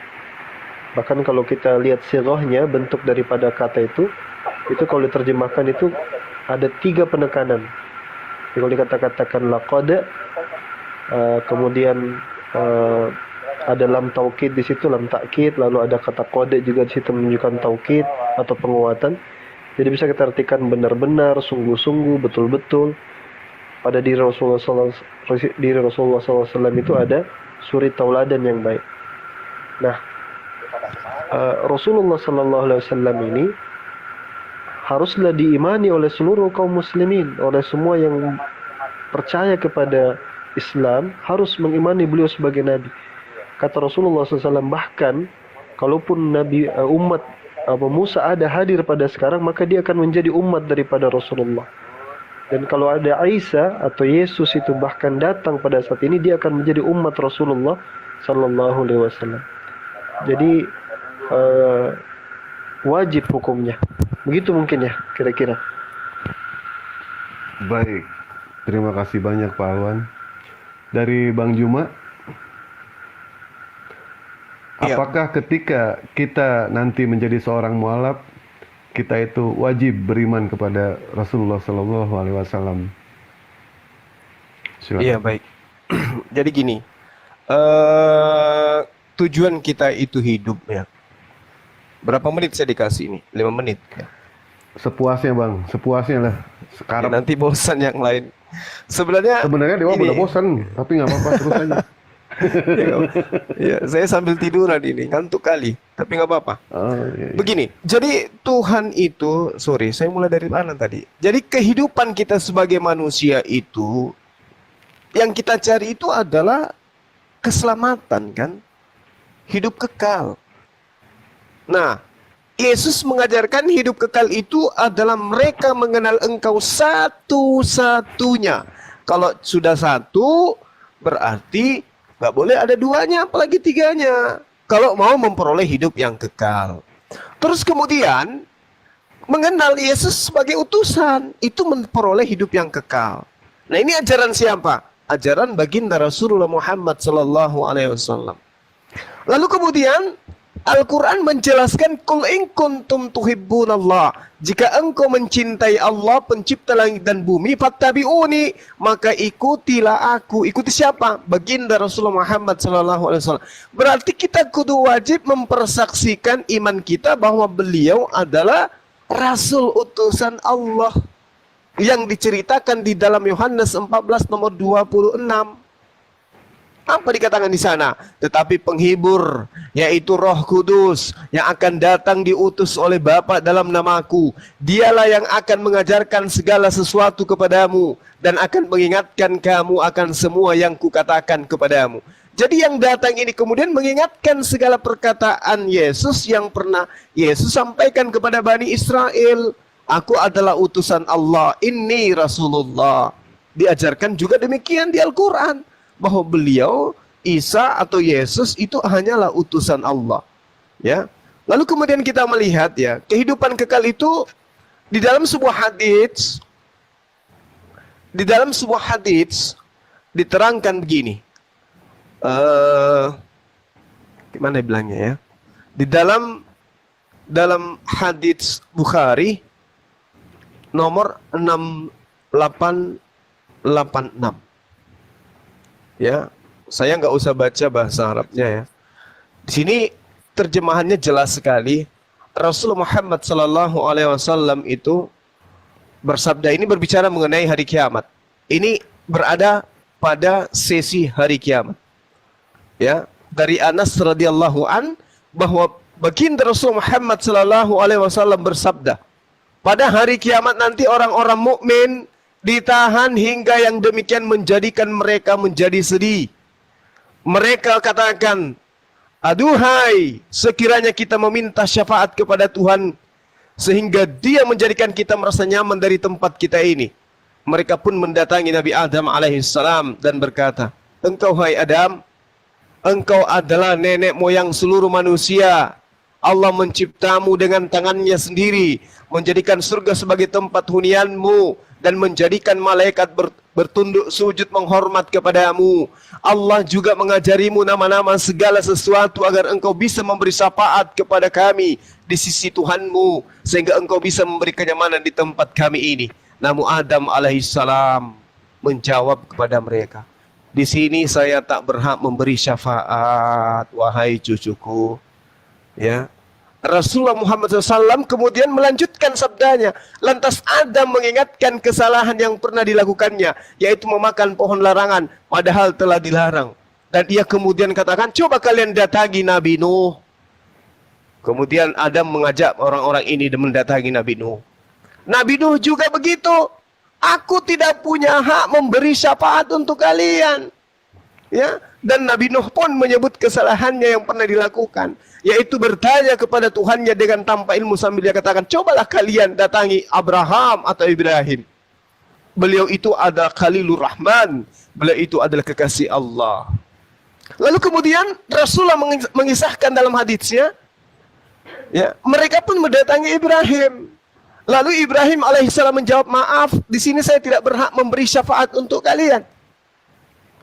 Speaker 4: Bahkan kalau kita lihat sirahnya, bentuk daripada kata itu kalau diterjemahkan itu ada 3 penekanan. Jadi kalau dikatakan laqad, kemudian ada lam taukid di situ, lam takkid, lalu ada kata qad juga di situ menunjukkan taukid atau penguatan. Jadi bisa kita artikan benar-benar, sungguh-sungguh, betul-betul. Pada diri Rasulullah SAW itu ada suri tauladan yang baik. Nah, Rasulullah SAW ini haruslah diimani oleh seluruh kaum muslimin, oleh semua yang percaya kepada Islam harus mengimani beliau sebagai nabi. Kata Rasulullah SAW, bahkan kalaupun umat Abu Musa ada hadir pada sekarang, maka dia akan menjadi umat daripada Rasulullah. Dan kalau ada Isa atau Yesus itu bahkan datang pada saat ini, dia akan menjadi umat Rasulullah sallallahu alaihi wasallam. Jadi wajib hukumnya. Begitu mungkin ya kira-kira.
Speaker 2: Baik, terima kasih banyak Pak Alwan. Dari Bang Juma,
Speaker 3: Iya.
Speaker 2: apakah ketika kita nanti menjadi seorang mualaf, kita itu wajib beriman kepada Rasulullah Sallallahu Alaihi Wasallam? Silakan.
Speaker 3: Iya, baik. Jadi gini, tujuan kita itu hidup ya. Berapa menit saya dikasih ini? 5 menit ya.
Speaker 2: Sepuasnya Bang, sepuasnya lah.
Speaker 3: Ya,
Speaker 2: Sekarang
Speaker 3: nanti bosan yang lain. Sebenarnya
Speaker 2: Dewa
Speaker 3: ini-
Speaker 2: udah bosan, tapi nggak apa-apa terus aja.
Speaker 3: ya, saya sambil tiduran ini, ngantuk kali, tapi nggak apa-apa.
Speaker 2: Oh, iya, iya.
Speaker 3: Begini, jadi Tuhan itu, sorry, saya mulai dari mana tadi? Jadi kehidupan kita sebagai manusia itu, yang kita cari itu adalah keselamatan kan? Hidup kekal. Nah, Yesus mengajarkan hidup kekal itu adalah mereka mengenal Engkau satu-satunya. Kalau sudah satu, berarti nggak boleh ada duanya, apalagi tiganya. Kalau mau memperoleh hidup yang kekal. Terus kemudian, mengenal Yesus sebagai utusan, itu memperoleh hidup yang kekal. Nah, ini ajaran siapa? Ajaran baginda Rasulullah Muhammad sallallahu alaihi wasallam. Lalu kemudian Al-Quran menjelaskan, Qul in kuntum tuhibbunallah, jika engkau mencintai Allah pencipta langit dan bumi, fattabi'uni, maka ikutilah aku. Ikuti siapa? Baginda Rasulullah Muhammad SAW. Berarti kita kudu wajib mempersaksikan iman kita bahwa beliau adalah Rasul utusan Allah, yang diceritakan di dalam Yohanes 14 nomor 26. Apa dikatakan di sana? Tetapi penghibur, yaitu Roh Kudus, yang akan datang diutus oleh Bapa dalam namaku, dialah yang akan mengajarkan segala sesuatu kepadamu dan akan mengingatkan kamu akan semua yang kukatakan kepadamu. Jadi yang datang ini kemudian mengingatkan segala perkataan Yesus yang pernah Yesus sampaikan kepada Bani Israel. Aku adalah utusan Allah, inni Rasulullah. Diajarkan juga demikian di Al-Quran, bahwa beliau Isa atau Yesus itu hanyalah utusan Allah. Ya. Lalu kemudian kita melihat ya, kehidupan kekal itu di dalam sebuah hadits, diterangkan begini. Gimana bilangnya ya? Di dalam hadits Bukhari nomor 6886. Ya, saya nggak usah baca bahasa Arabnya ya. Di sini terjemahannya jelas sekali. Rasulullah Muhammad Sallallahu Alaihi Wasallam itu bersabda, ini berbicara mengenai hari kiamat. Ini berada pada sesi hari kiamat. Ya, dari Anas radhiyallahu an bahwa baginda Rasul Muhammad sallallahu alaihi wasallam bersabda, pada hari kiamat nanti orang-orang mukmin ditahan hingga yang demikian menjadikan mereka menjadi sedih. Mereka katakan, aduhai, sekiranya kita meminta syafaat kepada Tuhan sehingga dia menjadikan kita merasa nyaman dari tempat kita ini. Mereka pun mendatangi Nabi Adam alaihissalam dan berkata, engkau hai Adam, engkau adalah nenek moyang seluruh manusia. Allah menciptamu dengan tangannya sendiri, menjadikan surga sebagai tempat hunianmu, dan menjadikan malaikat bertunduk sujud menghormat kepadamu. Allah juga mengajarimu nama-nama segala sesuatu agar engkau bisa memberi syafaat kepada kami di sisi Tuhanmu, sehingga engkau bisa memberi kenyamanan di tempat kami ini. Namun Adam alaihissalam menjawab kepada mereka, di sini saya tak berhak memberi syafaat, wahai cucuku. Ya, Rasulullah Muhammad SAW kemudian melanjutkan sabdanya. Lantas Adam mengingatkan kesalahan yang pernah dilakukannya, yaitu memakan pohon larangan, padahal telah dilarang. Dan ia kemudian katakan, coba kalian datangi Nabi Nuh. Kemudian Adam mengajak orang-orang ini mendatangi Nabi Nuh. Nabi Nuh juga begitu. Aku tidak punya hak memberi syafaat untuk kalian. Ya, dan Nabi Nuh pun menyebut kesalahannya yang pernah dilakukan, yaitu bertanya kepada Tuhannya dengan tanpa ilmu sambil dia katakan, cobalah kalian datangi Abraham atau Ibrahim. Beliau itu adalah Khalilur Rahman, beliau itu adalah kekasih Allah. Lalu kemudian Rasulullah mengisahkan dalam hadisnya, ya, mereka pun mendatangi Ibrahim. Lalu Ibrahim alaihissalam menjawab, maaf, di sini saya tidak berhak memberi syafaat untuk kalian.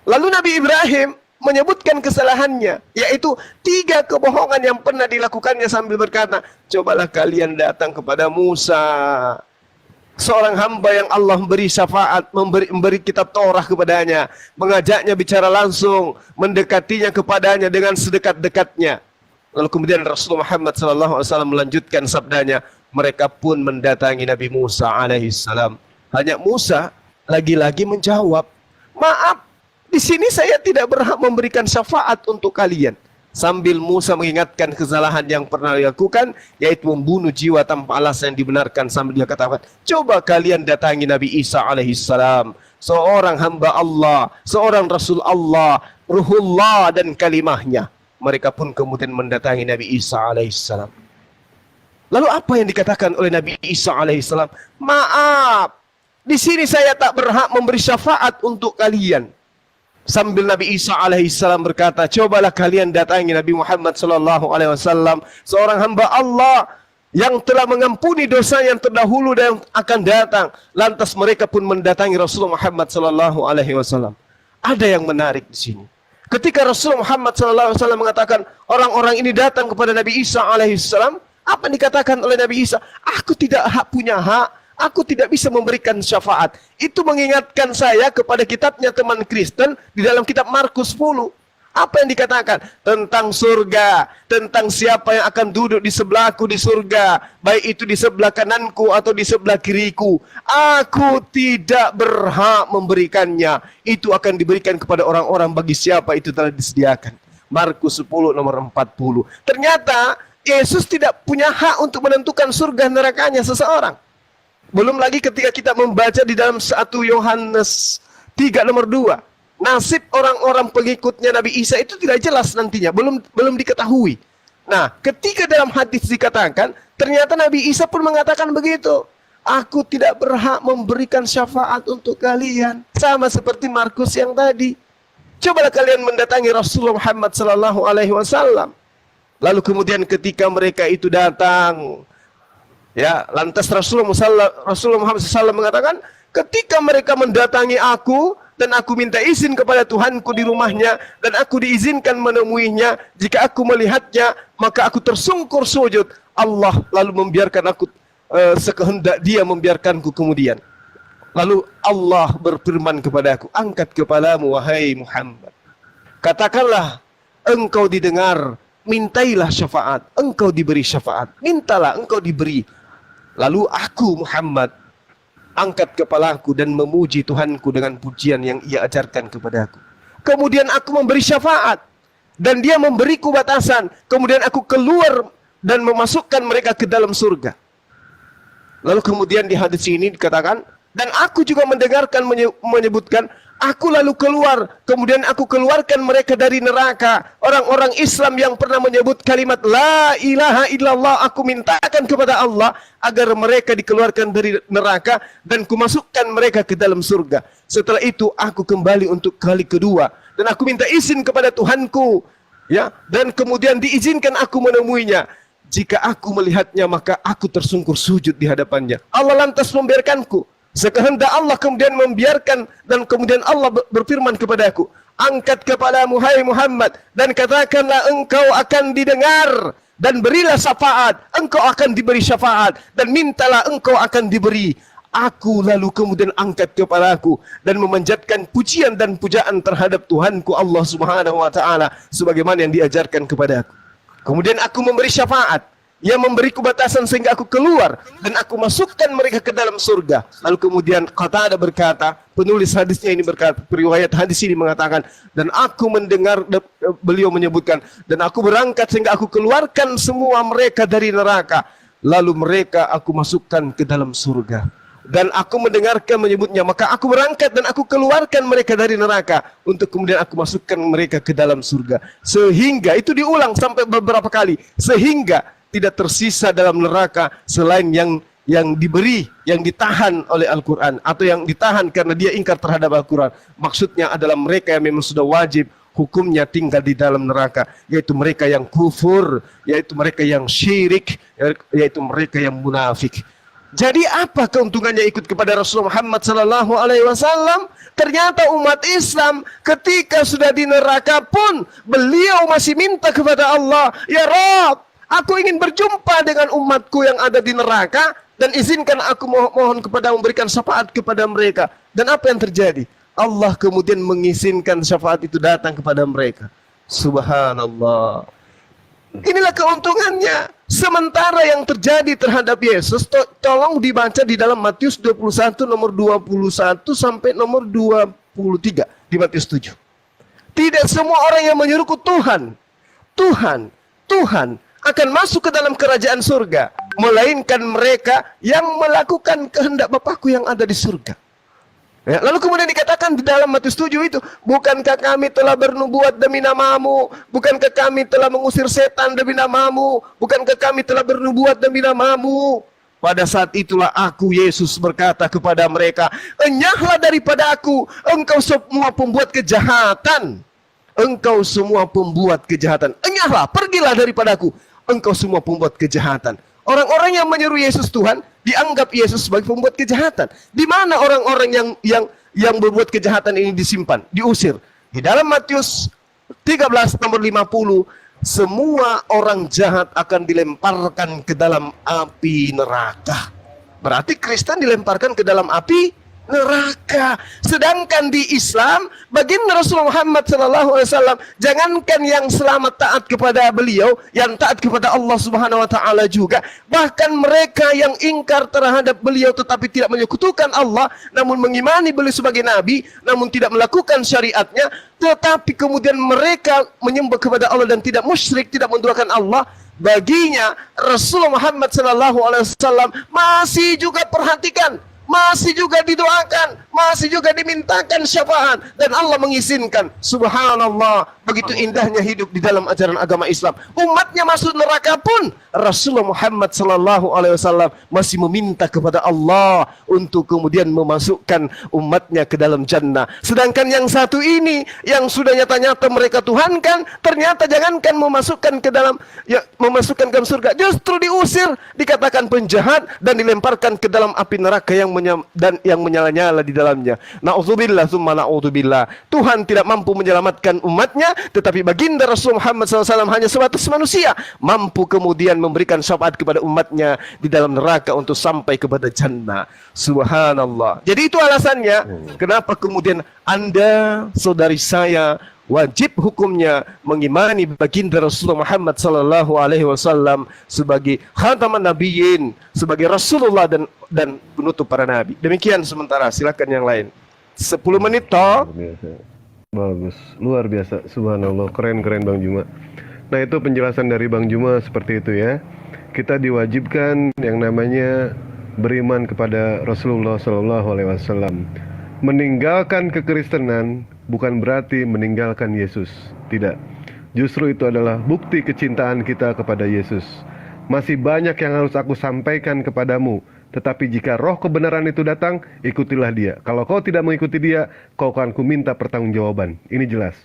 Speaker 3: Lalu Nabi Ibrahim menyebutkan kesalahannya, yaitu 3 kebohongan yang pernah dilakukannya sambil berkata, cobalah kalian datang kepada Musa, seorang hamba yang Allah memberi syafaat, memberi kitab Taurat kepadanya, mengajaknya bicara langsung, mendekatinya kepadanya dengan sedekat-dekatnya. Lalu kemudian Rasulullah Muhammad SAW melanjutkan sabdanya, mereka pun mendatangi Nabi Musa alaihissalam. Hanya Musa lagi-lagi menjawab, maaf, di sini saya tidak berhak memberikan syafaat untuk kalian. Sambil Musa mengingatkan kesalahan yang pernah dilakukan, yaitu membunuh jiwa tanpa alasan yang dibenarkan, sambil dia katakan, coba kalian datangi Nabi Isa alaihissalam, seorang hamba Allah, seorang Rasul Allah, Ruhullah dan kalimahnya. Mereka pun kemudian mendatangi Nabi Isa alaihissalam. Lalu apa yang dikatakan oleh Nabi Isa alaihissalam? Maaf, di sini saya tak berhak memberi syafaat untuk kalian. Sambil Nabi Isa alaihissalam berkata, cobalah kalian datangi Nabi Muhammad sallallahu alaihi wasallam, seorang hamba Allah yang telah mengampuni dosa yang terdahulu dan yang akan datang. Lantas mereka pun mendatangi Rasulullah Muhammad sallallahu alaihi wasallam. Ada yang menarik di sini. Ketika Rasulullah Muhammad sallallahu alaihi wasallam mengatakan orang-orang ini datang kepada Nabi Isa alaihissalam, apa yang dikatakan oleh Nabi Isa? Aku tidak punya hak, aku tidak bisa memberikan syafaat. Itu mengingatkan saya kepada kitabnya teman Kristen di dalam kitab Markus 10. Apa yang dikatakan? Tentang surga, tentang siapa yang akan duduk di sebelahku di surga, baik itu di sebelah kananku atau di sebelah kiriku. Aku tidak berhak memberikannya. Itu akan diberikan kepada orang-orang bagi siapa itu telah disediakan. Markus 10 nomor 40. Ternyata Yesus tidak punya hak untuk menentukan surga nerakanya seseorang. Belum lagi ketika kita membaca di dalam 1 Yohanes 3 nomor 2. Nasib orang-orang pengikutnya Nabi Isa itu tidak jelas nantinya. Belum diketahui. Nah, ketika dalam hadis dikatakan, ternyata Nabi Isa pun mengatakan begitu. Aku tidak berhak memberikan syafaat untuk kalian. Sama seperti Markus yang tadi. Cobalah kalian mendatangi Rasulullah Muhammad SAW. Lalu kemudian ketika mereka itu datang, ya, lantas Rasulullah Muhammad SAW mengatakan, ketika mereka mendatangi aku dan aku minta izin kepada Tuhanku di rumahnya dan aku diizinkan menemuinya, jika aku melihatnya maka aku tersungkur sujud. Allah lalu membiarkan aku sekehendak Dia membiarkanku kemudian. Lalu Allah berfirman kepada aku, angkat kepalamu wahai Muhammad. Katakanlah engkau didengar, mintailah syafaat, engkau diberi syafaat. Mintalah, engkau diberi. Lalu aku Muhammad angkat kepalaku dan memuji Tuhanku dengan pujian yang ia ajarkan kepadaku. Kemudian aku memberi syafaat dan dia memberiku batasan. Kemudian aku keluar dan memasukkan mereka ke dalam surga. Lalu kemudian di hadis ini dikatakan, dan aku juga mendengarkan menyebutkan, aku lalu keluar, kemudian aku keluarkan mereka dari neraka. Orang-orang Islam yang pernah menyebut kalimat La ilaha illallah, aku mintakan kepada Allah agar mereka dikeluarkan dari neraka dan kumasukkan mereka ke dalam surga. Setelah itu aku kembali untuk kali kedua dan aku minta izin kepada Tuhanku, ya, dan kemudian diizinkan aku menemuinya. Jika aku melihatnya maka aku tersungkur sujud di hadapannya. Allah lantas membiarkanku. Sekehendak Allah kemudian membiarkan dan kemudian Allah berfirman kepadaku, angkat kepalamu hai Muhammad dan katakanlah engkau akan didengar dan berilah syafaat, engkau akan diberi syafaat dan mintalah engkau akan diberi. Aku lalu kemudian angkat kepalaku dan memanjatkan pujian dan pujaan terhadap Tuhanku Allah Subhanahu wa taala sebagaimana yang diajarkan kepadaku. Kemudian aku memberi syafaat. Ia memberiku batasan sehingga aku keluar dan aku masukkan mereka ke dalam surga. Lalu kemudian Qatadah berkata, penulis hadisnya ini berkata, periwayat hadis ini mengatakan, dan aku mendengar beliau menyebutkan, dan aku berangkat sehingga aku keluarkan semua mereka dari neraka. Lalu mereka aku masukkan ke dalam surga. Dan aku mendengarkan menyebutnya, maka aku berangkat dan aku keluarkan mereka dari neraka untuk kemudian aku masukkan mereka ke dalam surga. Sehingga itu diulang sampai beberapa kali, sehingga tidak tersisa dalam neraka selain yang diberi, yang ditahan oleh Al-Quran atau yang ditahan karena dia ingkar terhadap Al-Quran. Maksudnya adalah mereka yang memang sudah wajib hukumnya tinggal di dalam neraka, yaitu mereka yang kufur, yaitu mereka yang syirik, yaitu mereka yang munafik. Jadi apa keuntungannya ikut kepada Rasulullah Muhammad sallallahu alaihi wasallam? Ternyata umat Islam ketika sudah di neraka pun beliau masih minta kepada Allah, ya Rabb, aku ingin berjumpa dengan umatku yang ada di neraka dan izinkan aku mohon kepada memberikan syafaat kepada mereka. Dan apa yang terjadi? Allah kemudian mengizinkan syafaat itu datang kepada mereka. Subhanallah. Inilah keuntungannya. Sementara yang terjadi terhadap Yesus, tolong dibaca di dalam Matius 21 nomor 21 sampai nomor 23 di Matius 7. Tidak semua orang yang menyeruku Tuhan, Tuhan, Tuhan akan masuk ke dalam kerajaan surga, melainkan mereka yang melakukan kehendak Bapakku yang ada di surga. Ya, lalu kemudian dikatakan di dalam Matius 7 itu, bukankah kami telah bernubuat demi namamu? Bukankah kami telah mengusir setan demi namamu? Bukankah kami telah bernubuat demi namamu? Pada saat itulah aku, Yesus, berkata kepada mereka, enyahlah daripada aku, engkau semua pembuat kejahatan. Engkau semua pembuat kejahatan. Enyahlah, pergilah daripadaku, engkau semua pembuat kejahatan. Orang-orang yang menyeru Yesus Tuhan dianggap Yesus sebagai pembuat kejahatan. Di mana orang-orang yang berbuat kejahatan ini disimpan, diusir? Di dalam Matius 13 nomor 50, semua orang jahat akan dilemparkan ke dalam api neraka. Berarti Kristen dilemparkan ke dalam api neraka. Sedangkan di Islam, baginda Rasulullah Muhammad SAW, jangankan yang selamat taat kepada beliau, yang taat kepada Allah Subhanahu Wa Taala juga, bahkan mereka yang ingkar terhadap beliau tetapi tidak menyekutukan Allah, namun mengimani beliau sebagai nabi, namun tidak melakukan syariatnya, tetapi kemudian mereka menyembah kepada Allah dan tidak musyrik, tidak menduakan Allah, baginya Rasulullah Muhammad SAW masih juga perhatikan, masih juga didoakan, masih juga dimintakan syafaat, dan Allah mengizinkan. Subhanallah, begitu indahnya hidup di dalam ajaran agama Islam. Umatnya masuk neraka pun Rasulullah Muhammad SAW masih meminta kepada Allah untuk kemudian memasukkan umatnya ke dalam jannah. Sedangkan yang satu ini, yang sudah nyata-nyata mereka tuhankan, ternyata jangankan memasukkan ke dalam, ya, memasukkan ke surga, justru diusir, dikatakan penjahat dan dilemparkan ke dalam api neraka yang menyala-nyala di dalamnya. Na'udzubillah tsumma na'udzubillah. Tuhan tidak mampu menyelamatkan umatnya, tetapi baginda Rasul Muhammad SAW hanya sebatas manusia, mampu kemudian memberikan syafaat kepada umatnya di dalam neraka untuk sampai kepada jannah. Subhanallah. Jadi itu alasannya kenapa kemudian Anda, saudari saya, wajib hukumnya mengimani baginda Rasulullah Muhammad sallallahu alaihi wasallam sebagai khataman nabiyyin, sebagai Rasulullah dan penutup para nabi. Demikian sementara, silakan yang lain. 10 menit toh.
Speaker 2: Luar biasa. Bagus, luar biasa. Subhanallah, keren-keren Bang Juma. Nah, itu penjelasan dari Bang Juma seperti itu ya. Kita diwajibkan yang namanya beriman kepada Rasulullah Sallallahu Alaihi Wasallam. Meninggalkan kekristenan bukan berarti meninggalkan Yesus. Tidak. Justru itu adalah bukti kecintaan kita kepada Yesus. Masih banyak yang harus aku sampaikan kepadamu. Tetapi jika roh kebenaran itu datang, ikutilah dia. Kalau kau tidak mengikuti dia, kau akan kuminta pertanggungjawaban. Ini jelas.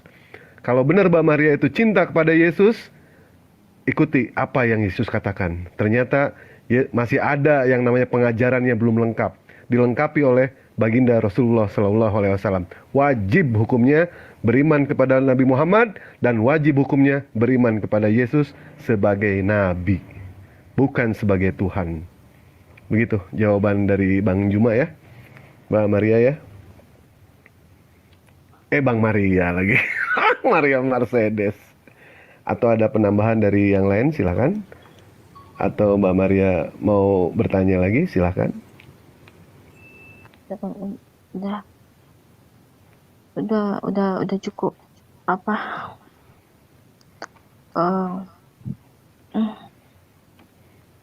Speaker 2: Kalau benar Mbak Maria itu cinta kepada Yesus, ikuti apa yang Yesus katakan. Ternyata masih ada yang namanya pengajaran yang belum lengkap. Dilengkapi oleh baginda Rasulullah Sallallahu Alaihi Wasallam. Wajib hukumnya beriman kepada Nabi Muhammad dan wajib hukumnya beriman kepada Yesus sebagai Nabi, bukan sebagai Tuhan. Begitu jawaban dari Bang Juma ya, Mbak Maria ya. Bang Maria lagi, Maria Mercedes. Atau ada penambahan dari yang lain, silakan. Atau Mbak Maria mau bertanya lagi, silakan.
Speaker 1: Udah cukup. Apa?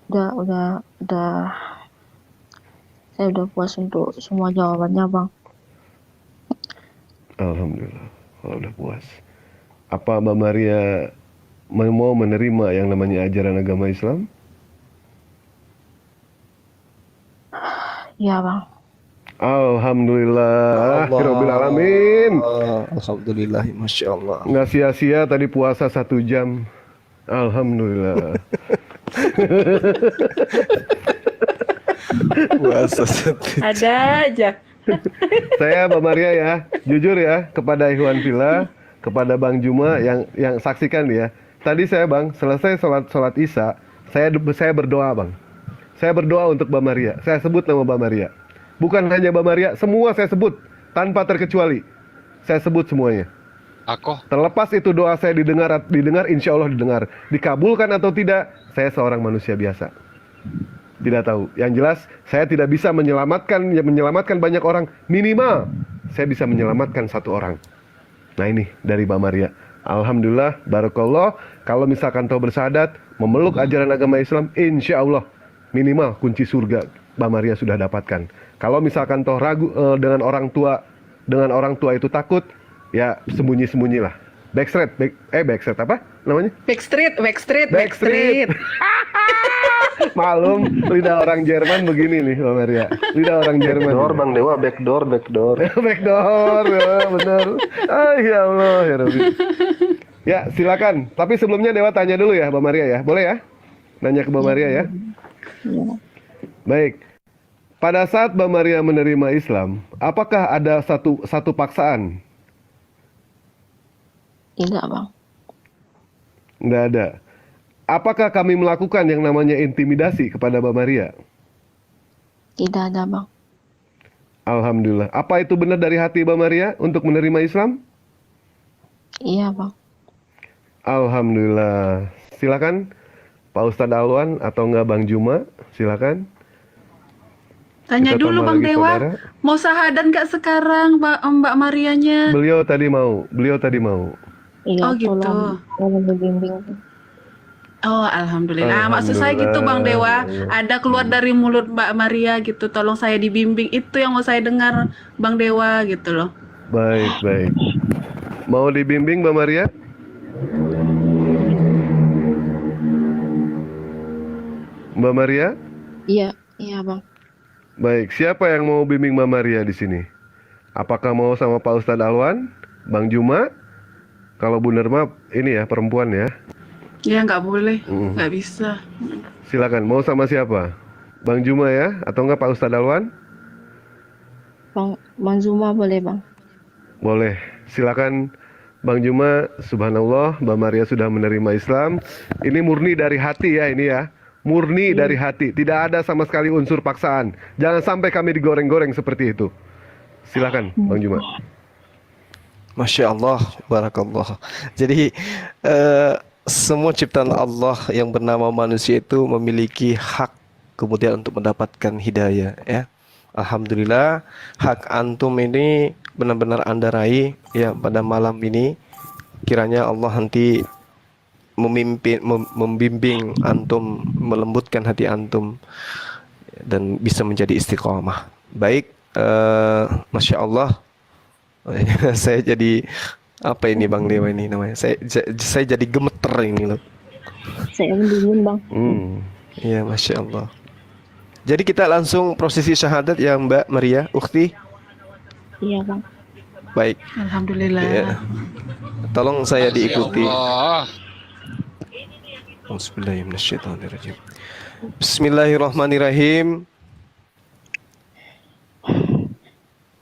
Speaker 1: Udah. Saya udah puas untuk semua jawabannya, Bang.
Speaker 2: Alhamdulillah, kalau udah puas. Apa Mbak Maria mau menerima yang namanya ajaran agama Islam?
Speaker 1: Iya, Bang.
Speaker 2: Alhamdulillah, Rabbil Alamin.
Speaker 3: Alhamdulillah, Masya Allah.
Speaker 2: Nggak sia-sia tadi puasa 1 jam. Alhamdulillah.
Speaker 3: Puasa satu.
Speaker 6: Ada aja.
Speaker 2: Saya Mbak Maria ya, jujur ya kepada Ikhwan Fillah, kepada Bang Juma yang saksikan ya. Tadi saya Bang, selesai sholat Isya, saya berdoa Bang. Saya berdoa untuk Mbak Maria. Saya sebut nama Mbak Maria. Bukan hanya Mbak Maria, semua saya sebut tanpa terkecuali. Saya sebut semuanya.
Speaker 5: Aku
Speaker 2: Terlepas itu doa saya didengar, insya Allah didengar. Dikabulkan atau tidak, saya seorang manusia biasa. Tidak tahu. Yang jelas, saya tidak bisa menyelamatkan banyak orang. Minimal, saya bisa menyelamatkan 1 orang. Nah ini dari Mbak Maria. Alhamdulillah, barakallah. Kalau misalkan tahu bersahadat, memeluk ajaran agama Islam, insya Allah minimal kunci surga Mbak Maria sudah dapatkan. Kalau misalkan toh ragu dengan orang tua itu takut, ya sembunyi-sembunyilah. Backstreet apa namanya?
Speaker 6: Backstreet.
Speaker 2: Malum, lidah orang Jerman begini nih Mbak Maria. Lidah orang Jerman.
Speaker 4: Backdoor Bang Dewa, backdoor.
Speaker 2: Backdoor, ya, benar. Ya Allah, ya Rabbi. Ya, silakan. Tapi sebelumnya Dewa tanya dulu ya Mbak Maria ya. Boleh ya? Nanya ke Mbak Maria ya.
Speaker 1: Iya.
Speaker 2: Baik. Pada saat Mbak Maria menerima Islam, apakah ada satu paksaan?
Speaker 1: Tidak, Bang.
Speaker 2: Nggak ada. Apakah kami melakukan yang namanya intimidasi kepada Mbak Maria?
Speaker 1: Tidak ada, Bang.
Speaker 2: Alhamdulillah. Apa itu benar dari hati Mbak Maria untuk menerima Islam?
Speaker 1: Iya, Bang.
Speaker 2: Alhamdulillah. Silakan Pak Ustadz Alwan atau enggak Bang Juma, silakan.
Speaker 6: Tanya
Speaker 2: Kita
Speaker 6: dulu
Speaker 2: tambah
Speaker 6: Bang
Speaker 2: lagi,
Speaker 6: Dewa,
Speaker 2: saudara.
Speaker 6: mau sahadat nggak sekarang Mbak Marianya?
Speaker 2: Beliau tadi mau.
Speaker 1: Iya,
Speaker 6: Oh, gitu.
Speaker 1: tolong dibimbing.
Speaker 6: Oh, alhamdulillah. Maksud saya gitu Bang Dewa, ada keluar dari mulut Mbak Maria gitu, tolong saya dibimbing. Itu yang mau saya dengar Bang Dewa gitu loh.
Speaker 2: Baik. Mau dibimbing Mbak Maria? Mbak Maria?
Speaker 1: Iya, Bang.
Speaker 2: Baik, siapa yang mau bimbing Mbak Maria di sini? Apakah mau sama Pak Ustadz Alwan, Bang Juma? Kalau Bu Nerma ini ya perempuan ya.
Speaker 6: Ya nggak boleh, nggak bisa.
Speaker 2: Silakan, mau sama siapa? Bang Juma ya, atau enggak Pak Ustadz Alwan?
Speaker 1: Bang Zuma boleh, Bang.
Speaker 2: Boleh, silakan Bang Juma. Subhanallah, Mbak Maria sudah menerima Islam. Ini murni dari hati ya ini ya. Murni dari hati, tidak ada sama sekali unsur paksaan. Jangan sampai kami digoreng-goreng seperti itu. Silakan Bang Juma.
Speaker 3: Masya Allah, barakallah. Jadi eh, semua ciptaan Allah yang bernama manusia itu memiliki hak kemudian untuk mendapatkan hidayah, ya. Alhamdulillah, hak antum ini benar-benar Anda raih ya pada malam ini. Kiranya Allah nanti membimbing antum, melembutkan hati antum dan bisa menjadi istiqomah. Baik, Masya Allah. Saya jadi apa ini Bang Dewa ini namanya? Saya jadi gemeter ini loh.
Speaker 1: Saya dingin bang.
Speaker 3: Iya, Masya Allah. Jadi kita langsung prosesi syahadat ya Mbak Maria, Ukhti.
Speaker 1: Iya bang.
Speaker 3: Baik,
Speaker 6: Alhamdulillah.
Speaker 3: ya. Tolong saya diikuti.
Speaker 5: Allah.
Speaker 3: Bismillahirrahmanirrahim. Bismillahirrahmanirrahim.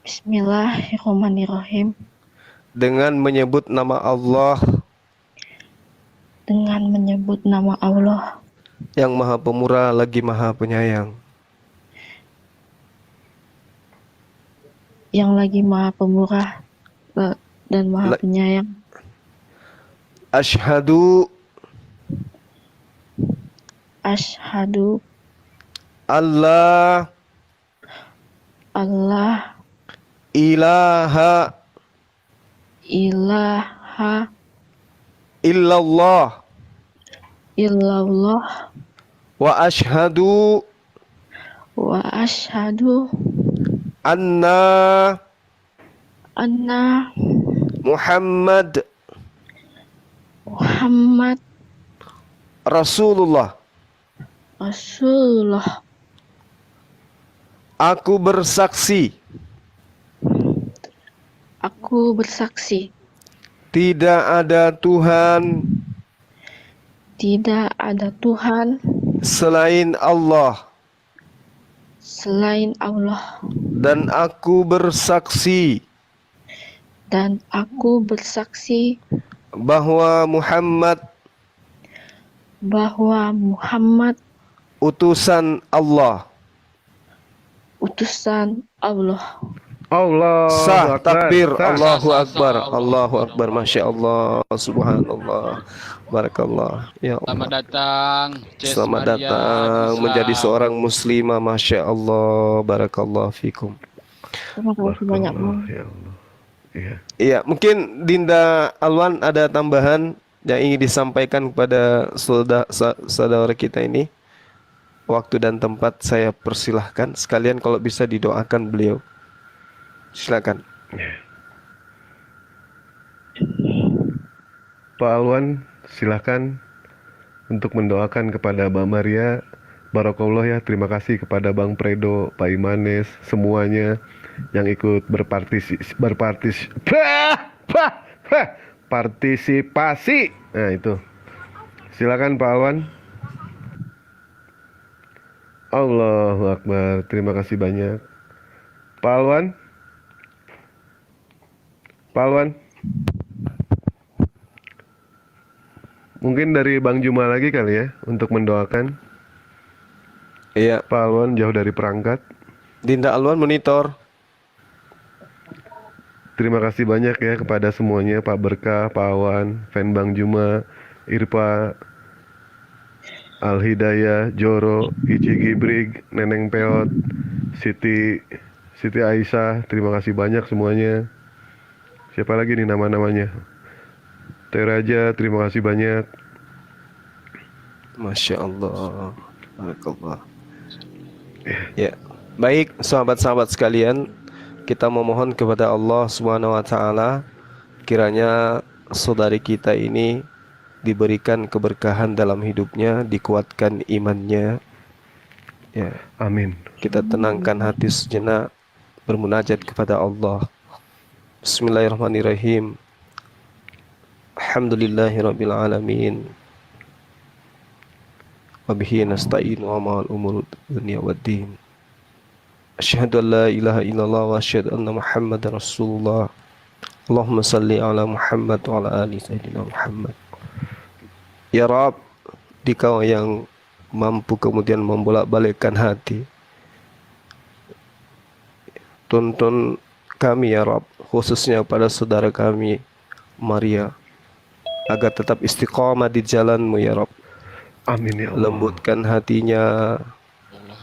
Speaker 1: Bismillahirrahmanirrahim.
Speaker 3: Dengan menyebut nama Allah
Speaker 1: Dengan menyebut nama Allah
Speaker 3: yang Maha Pemurah lagi Maha Penyayang.
Speaker 1: yang lagi Maha Pemurah dan Maha Penyayang.
Speaker 3: Asyhadu
Speaker 1: Asyhadu
Speaker 3: Allah
Speaker 1: Allah
Speaker 3: ilaha
Speaker 1: ilaha
Speaker 3: illallah
Speaker 1: illallah
Speaker 3: wa asyhadu
Speaker 1: wa asyhadu
Speaker 3: anna
Speaker 1: anna
Speaker 3: Muhammad
Speaker 1: Muhammad
Speaker 3: Rasulullah.
Speaker 1: Rasulullah.
Speaker 3: Aku bersaksi tidak ada Tuhan selain Allah, dan aku bersaksi bahwa Muhammad utusan Allah.
Speaker 2: Allah
Speaker 3: Sah, takbir,
Speaker 2: sah.
Speaker 3: Allahu Akbar, Allahu Akbar, Masya Allah, Subhanallah, Barakallah, ya
Speaker 5: Selamat
Speaker 3: Allah.
Speaker 5: datang, Ces
Speaker 3: Selamat
Speaker 5: Maria
Speaker 3: datang
Speaker 5: di
Speaker 3: menjadi
Speaker 5: Islam.
Speaker 3: seorang muslimah, Masya Allah, Barakallah fikum.
Speaker 1: Terima kasih banyak bang.
Speaker 2: Ya Allah. Iya.
Speaker 3: Iya, mungkin Dinda Alwan ada tambahan yang ingin disampaikan kepada saudara kita ini. Waktu dan tempat saya persilahkan. Sekalian kalau bisa didoakan beliau. Silakan.
Speaker 2: Pak Alwan, silakan untuk mendoakan kepada Mbak Maria. Barakallah ya, terima kasih kepada Bang Predo, Pak Imanes, semuanya yang ikut partisipasi. Nah itu, silakan Pak Alwan. Allahu Akbar, terima kasih banyak. Pak Alwan. Pak Alwan. Mungkin dari Bang Juma lagi kali ya untuk mendoakan.
Speaker 3: Iya,
Speaker 2: Pak Alwan jauh dari perangkat.
Speaker 3: Dinda Alwan monitor.
Speaker 2: Terima kasih banyak ya kepada semuanya, Pak Berkah, Pak Awan, fan Bang Juma, Irpa, Al Hidayah, Joro, Ici Gibrig, Neneng Peot, Siti Aisyah. Terima kasih banyak semuanya. Siapa lagi nih nama-namanya? Teh Raja, terima kasih banyak.
Speaker 3: Masya Allah, Barakallah. Ya, baik sahabat-sahabat sekalian, kita memohon kepada Allah Subhanahu wa taala kiranya saudari kita ini diberikan keberkahan dalam hidupnya, dikuatkan imannya. Ya,
Speaker 2: Amin.
Speaker 3: kita tenangkan hati sejenak, bermunajat kepada Allah. Bismillahirrahmanirrahim. Alhamdulillahirabbil alamin. Wabihi nasta'inu amal umur dunia waddin. Asyhadu an la ilaha illallah wa asyhadu anna Muhammadar Rasulullah. Allahumma salli ala Muhammad wa ala ali sayyidina Muhammad. Ya Rabb, Dikau yang mampu kemudian membolak-balikkan hati, tuntun kami ya Rabb, khususnya pada saudara kami Maria, agar tetap istiqamah di jalan-Mu ya Rabb.
Speaker 2: Amin ya Allah.
Speaker 3: Lembutkan hatinya,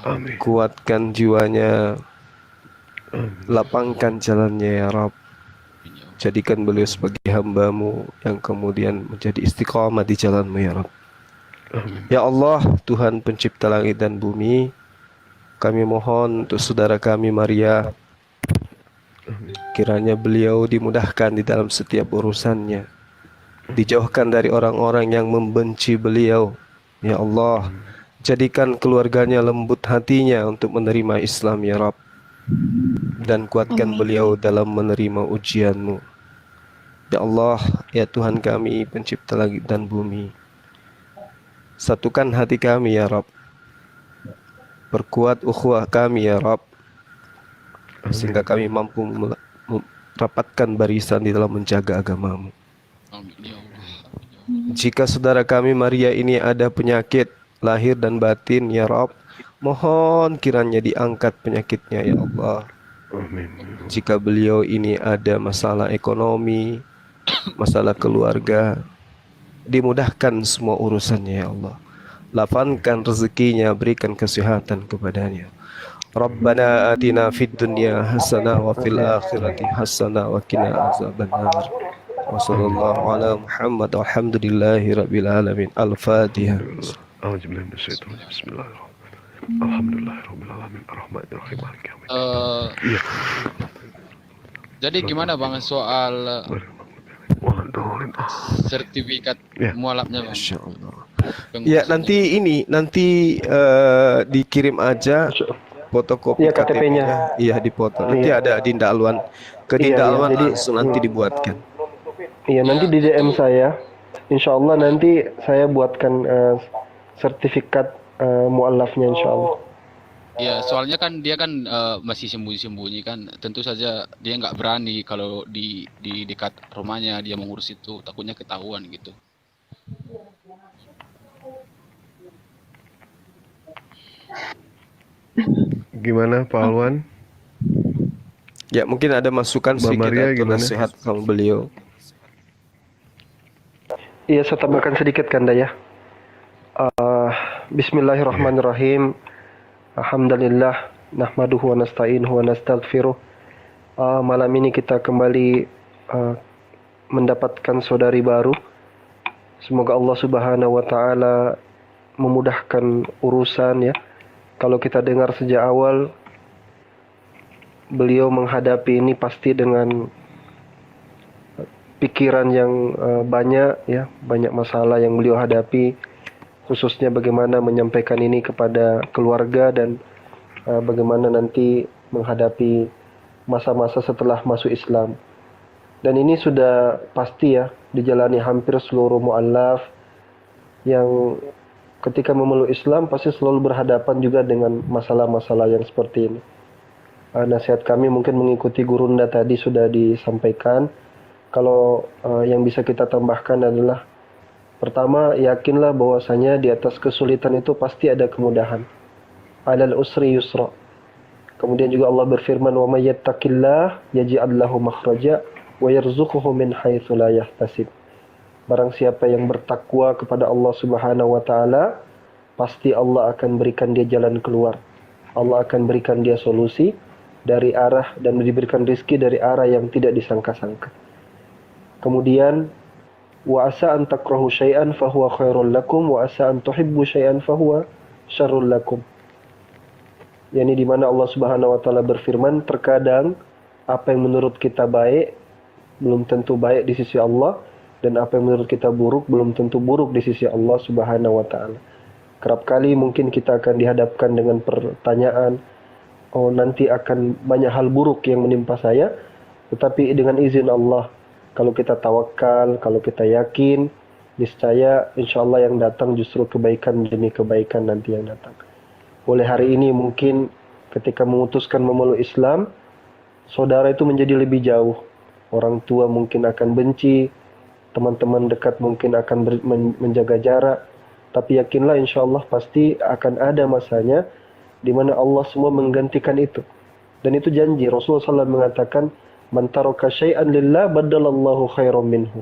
Speaker 2: Amin.
Speaker 3: kuatkan jiwanya, lapangkan jalannya ya Rabb. Jadikan beliau sebagai hamba-Mu yang kemudian menjadi istiqamah di jalan-Mu ya Rabb.
Speaker 2: Amin.
Speaker 3: Ya Allah, Tuhan pencipta langit dan bumi, kami mohon untuk saudara kami Maria, kiranya beliau dimudahkan di dalam setiap urusannya, dijauhkan dari orang-orang yang membenci beliau. Ya Allah, jadikan keluarganya lembut hatinya untuk menerima Islam ya Rabb, dan kuatkan beliau dalam menerima ujian-Mu. Ya Allah, ya Tuhan kami pencipta langit dan bumi, satukan hati kami ya Rabb, perkuat ukhuwah kami ya Rabb, sehingga kami mampu merapatkan barisan di dalam menjaga agama-Mu.
Speaker 5: Amin ya Allah.
Speaker 3: Jika saudara kami Maria ini ada penyakit lahir dan batin ya Rabb, mohon kiranya diangkat penyakitnya ya Allah.
Speaker 2: Amin.
Speaker 3: Jika beliau ini ada masalah ekonomi, masalah keluarga, dimudahkan semua urusannya ya Allah. Lapangkan rezekinya, berikan kesehatan kepadanya. Rabbana atina fid dunya hasanah wa fil akhirati hasanah wa qina azabannar. Wa sallallahu ala Muhammad walhamdulillahi rabbil alamin. Al-Fatihah.
Speaker 2: A'udzubillahi minasyaitonir rajim. Bismillahirrahmanirrahim. Alhamdulillahirabbil alamin arrahmanirrahim maliki yaumiddin. Iya.
Speaker 5: Jadi gimana Bang soal
Speaker 2: Waduh.
Speaker 5: sertifikat
Speaker 2: Ya.
Speaker 5: mualafnya Bang?
Speaker 3: Masya Allah.
Speaker 5: Pengurus
Speaker 3: Ya nanti dikirim aja fotokopi
Speaker 4: Iya, KTP-nya.
Speaker 3: Iya dipoto. Nanti ada di Ndakluan. Ke
Speaker 4: Iya,
Speaker 3: Ndakluan
Speaker 4: jadi-
Speaker 3: langsung nanti dibuatkan.
Speaker 4: Iya, nanti di DM saya. Insya Allah nanti saya buatkan sertifikat mualafnya insya Allah.
Speaker 5: Ya, soalnya kan dia kan masih sembunyi-sembunyi kan. Tentu saja dia nggak berani kalau di dekat rumahnya dia mengurus itu, takutnya ketahuan gitu.
Speaker 2: Gimana Pak Alwan?
Speaker 3: Ya mungkin ada masukan
Speaker 2: Mbak
Speaker 3: sedikit
Speaker 2: Maria
Speaker 3: atau
Speaker 2: gimana?
Speaker 3: nasihat sama beliau.
Speaker 4: Iya, saya tambahkan sedikit Kanda ya. Bismillahirrahmanirrahim. Alhamdulillah, nahmaduhu wa nasta'inuhu wa nastaghfiruh. Malam ini kita kembali mendapatkan saudari baru. Semoga Allah Subhanahu wa taala memudahkan urusan ya. Kalau kita dengar sejak awal, beliau menghadapi ini pasti dengan pikiran yang banyak ya, banyak masalah yang beliau hadapi, khususnya bagaimana menyampaikan ini kepada keluarga dan bagaimana nanti menghadapi masa-masa setelah masuk Islam. Dan ini sudah pasti ya dijalani hampir seluruh mu'allaf yang ketika memeluk Islam pasti selalu berhadapan juga dengan masalah-masalah yang seperti ini. Nasihat kami mungkin mengikuti Gurunda tadi sudah disampaikan. Kalau yang bisa kita tambahkan adalah pertama, yakinlah bahwasanya di atas kesulitan itu pasti ada kemudahan. Alal usri yusra. Kemudian juga Allah berfirman, "Wa may yattaqillah yaj'al lahu makhraja wa yarzuquhu min haitsu la yahtasib." Barang siapa yang bertakwa kepada Allah Subhanahu wa taala, pasti Allah akan berikan dia jalan keluar. Allah akan berikan dia solusi dari arah dan diberikan rezeki dari arah yang tidak disangka-sangka. Kemudian wa asa an takrahu syai'an fahuwa khairul lakum wa asa an tuhibbu syai'an fahuwa syarrul lakum. Yani di mana Allah Subhanahu wa taala berfirman, terkadang apa yang menurut kita baik belum tentu baik di sisi Allah, dan apa yang menurut kita buruk belum tentu buruk di sisi Allah Subhanahu wa taala. Kerap kali mungkin kita akan dihadapkan dengan pertanyaan, oh nanti akan banyak hal buruk yang menimpa saya, tetapi dengan izin Allah, kalau kita tawakal, kalau kita yakin, niscaya insya Allah yang datang justru kebaikan demi kebaikan nanti yang datang. Oleh hari ini mungkin ketika memutuskan memeluk Islam, saudara itu menjadi lebih jauh. Orang tua mungkin akan benci, teman-teman dekat mungkin akan menjaga jarak. Tapi yakinlah insya Allah pasti akan ada masanya di mana Allah semua menggantikan itu. Dan itu janji. Rasulullah SAW mengatakan, Man taraka syai'an lillah badalallahu khairan minhu.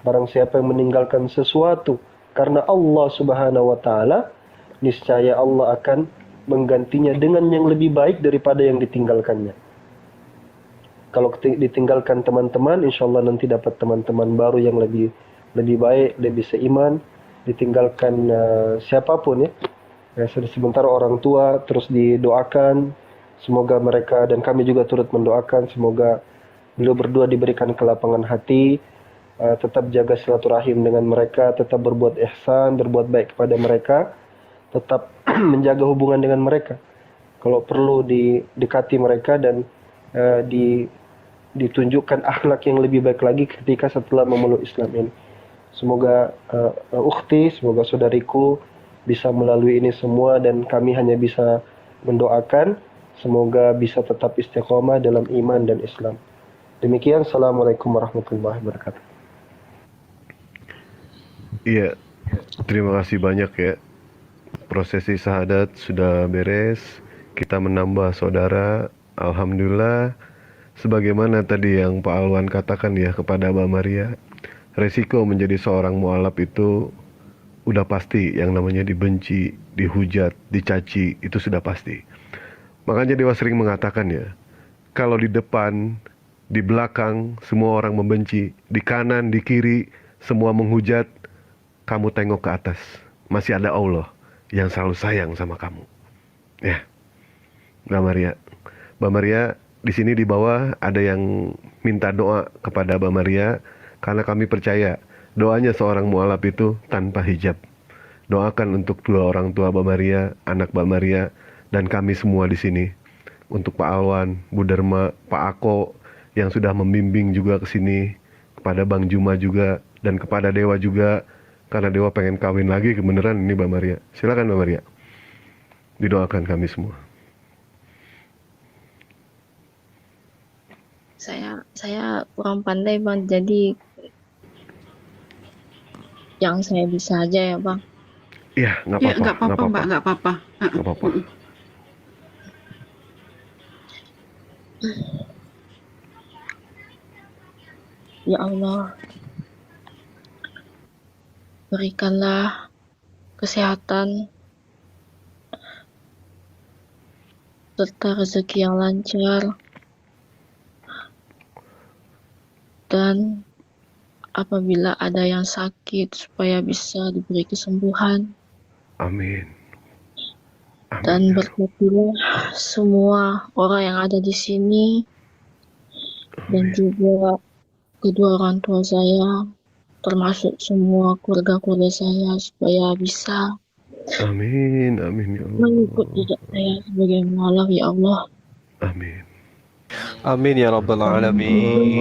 Speaker 4: Barang siapa yang meninggalkan sesuatu karena Allah Subhanahu wa taala, niscaya Allah akan menggantinya dengan yang lebih baik daripada yang ditinggalkannya. Kalau ditinggalkan teman-teman, insya Allah nanti dapat teman-teman baru yang lebih baik, lebih seiman. Ditinggalkan siapapun ya. Sementara orang tua terus didoakan, semoga mereka dan kami juga turut mendoakan, semoga beliau berdua diberikan kelapangan hati, tetap jaga silaturahim dengan mereka, tetap berbuat ihsan, berbuat baik kepada mereka, tetap menjaga hubungan dengan mereka. Kalau perlu didekati mereka dan ditunjukkan akhlak yang lebih baik lagi ketika setelah memeluk Islam ini. Semoga ukhti, semoga saudariku bisa melalui ini semua dan kami hanya bisa mendoakan semoga bisa tetap istiqomah dalam iman dan Islam. Demikian, Assalamualaikum warahmatullahi wabarakatuh.
Speaker 2: Iya, terima kasih banyak ya. Prosesi syahadat sudah beres, kita menambah saudara. Alhamdulillah, sebagaimana tadi yang Pak Alwan katakan ya kepada Mbak Maria, resiko menjadi seorang mualaf itu udah pasti, yang namanya dibenci, dihujat, dicaci, itu sudah pasti. Makanya Dewa sering mengatakan ya, kalau di depan, di belakang, semua orang membenci, di kanan, di kiri, semua menghujat, kamu tengok ke atas, masih ada Allah yang selalu sayang sama kamu. Ya, Mbak Maria. Mbak Maria, di sini di bawah ada yang minta doa kepada Mbak Maria, karena kami percaya doanya seorang mualaf itu tanpa hijab. Doakan untuk dua orang tua Mbak Maria, anak Mbak Maria, dan kami semua di sini. Untuk Pak Alwan, Bu Derma, Pak Ako yang sudah membimbing juga ke sini, kepada Bang Juma juga, dan kepada Dewa juga, karena Dewa pengen kawin lagi kebenaran ini Mbak Maria. Silakan Mbak Maria. Didoakan kami semua.
Speaker 1: Saya kurang pandai Bang, jadi yang saya bisa aja ya Bang.
Speaker 2: Iya, nggak
Speaker 6: Ya,
Speaker 2: apa-apa.
Speaker 6: nggak apa-apa, Mbak, nggak apa-apa.
Speaker 2: Nggak apa-apa.
Speaker 1: Ya Allah, berikanlah kesehatan serta rezeki yang lancar, dan apabila ada yang sakit supaya bisa diberi kesembuhan,
Speaker 2: Amin. Amin.
Speaker 1: dan
Speaker 2: Ya Rabb.
Speaker 1: berkatilah semua orang yang ada di sini dan
Speaker 2: Amin.
Speaker 1: juga kedua orang tua saya, termasuk semua keluarga-keluarga saya, supaya bisa
Speaker 2: Amin. Amin ya Allah.
Speaker 1: mengikut jejak saya sebagai mualaf ya Allah.
Speaker 2: Amin.
Speaker 3: Amin ya rabbal alamin.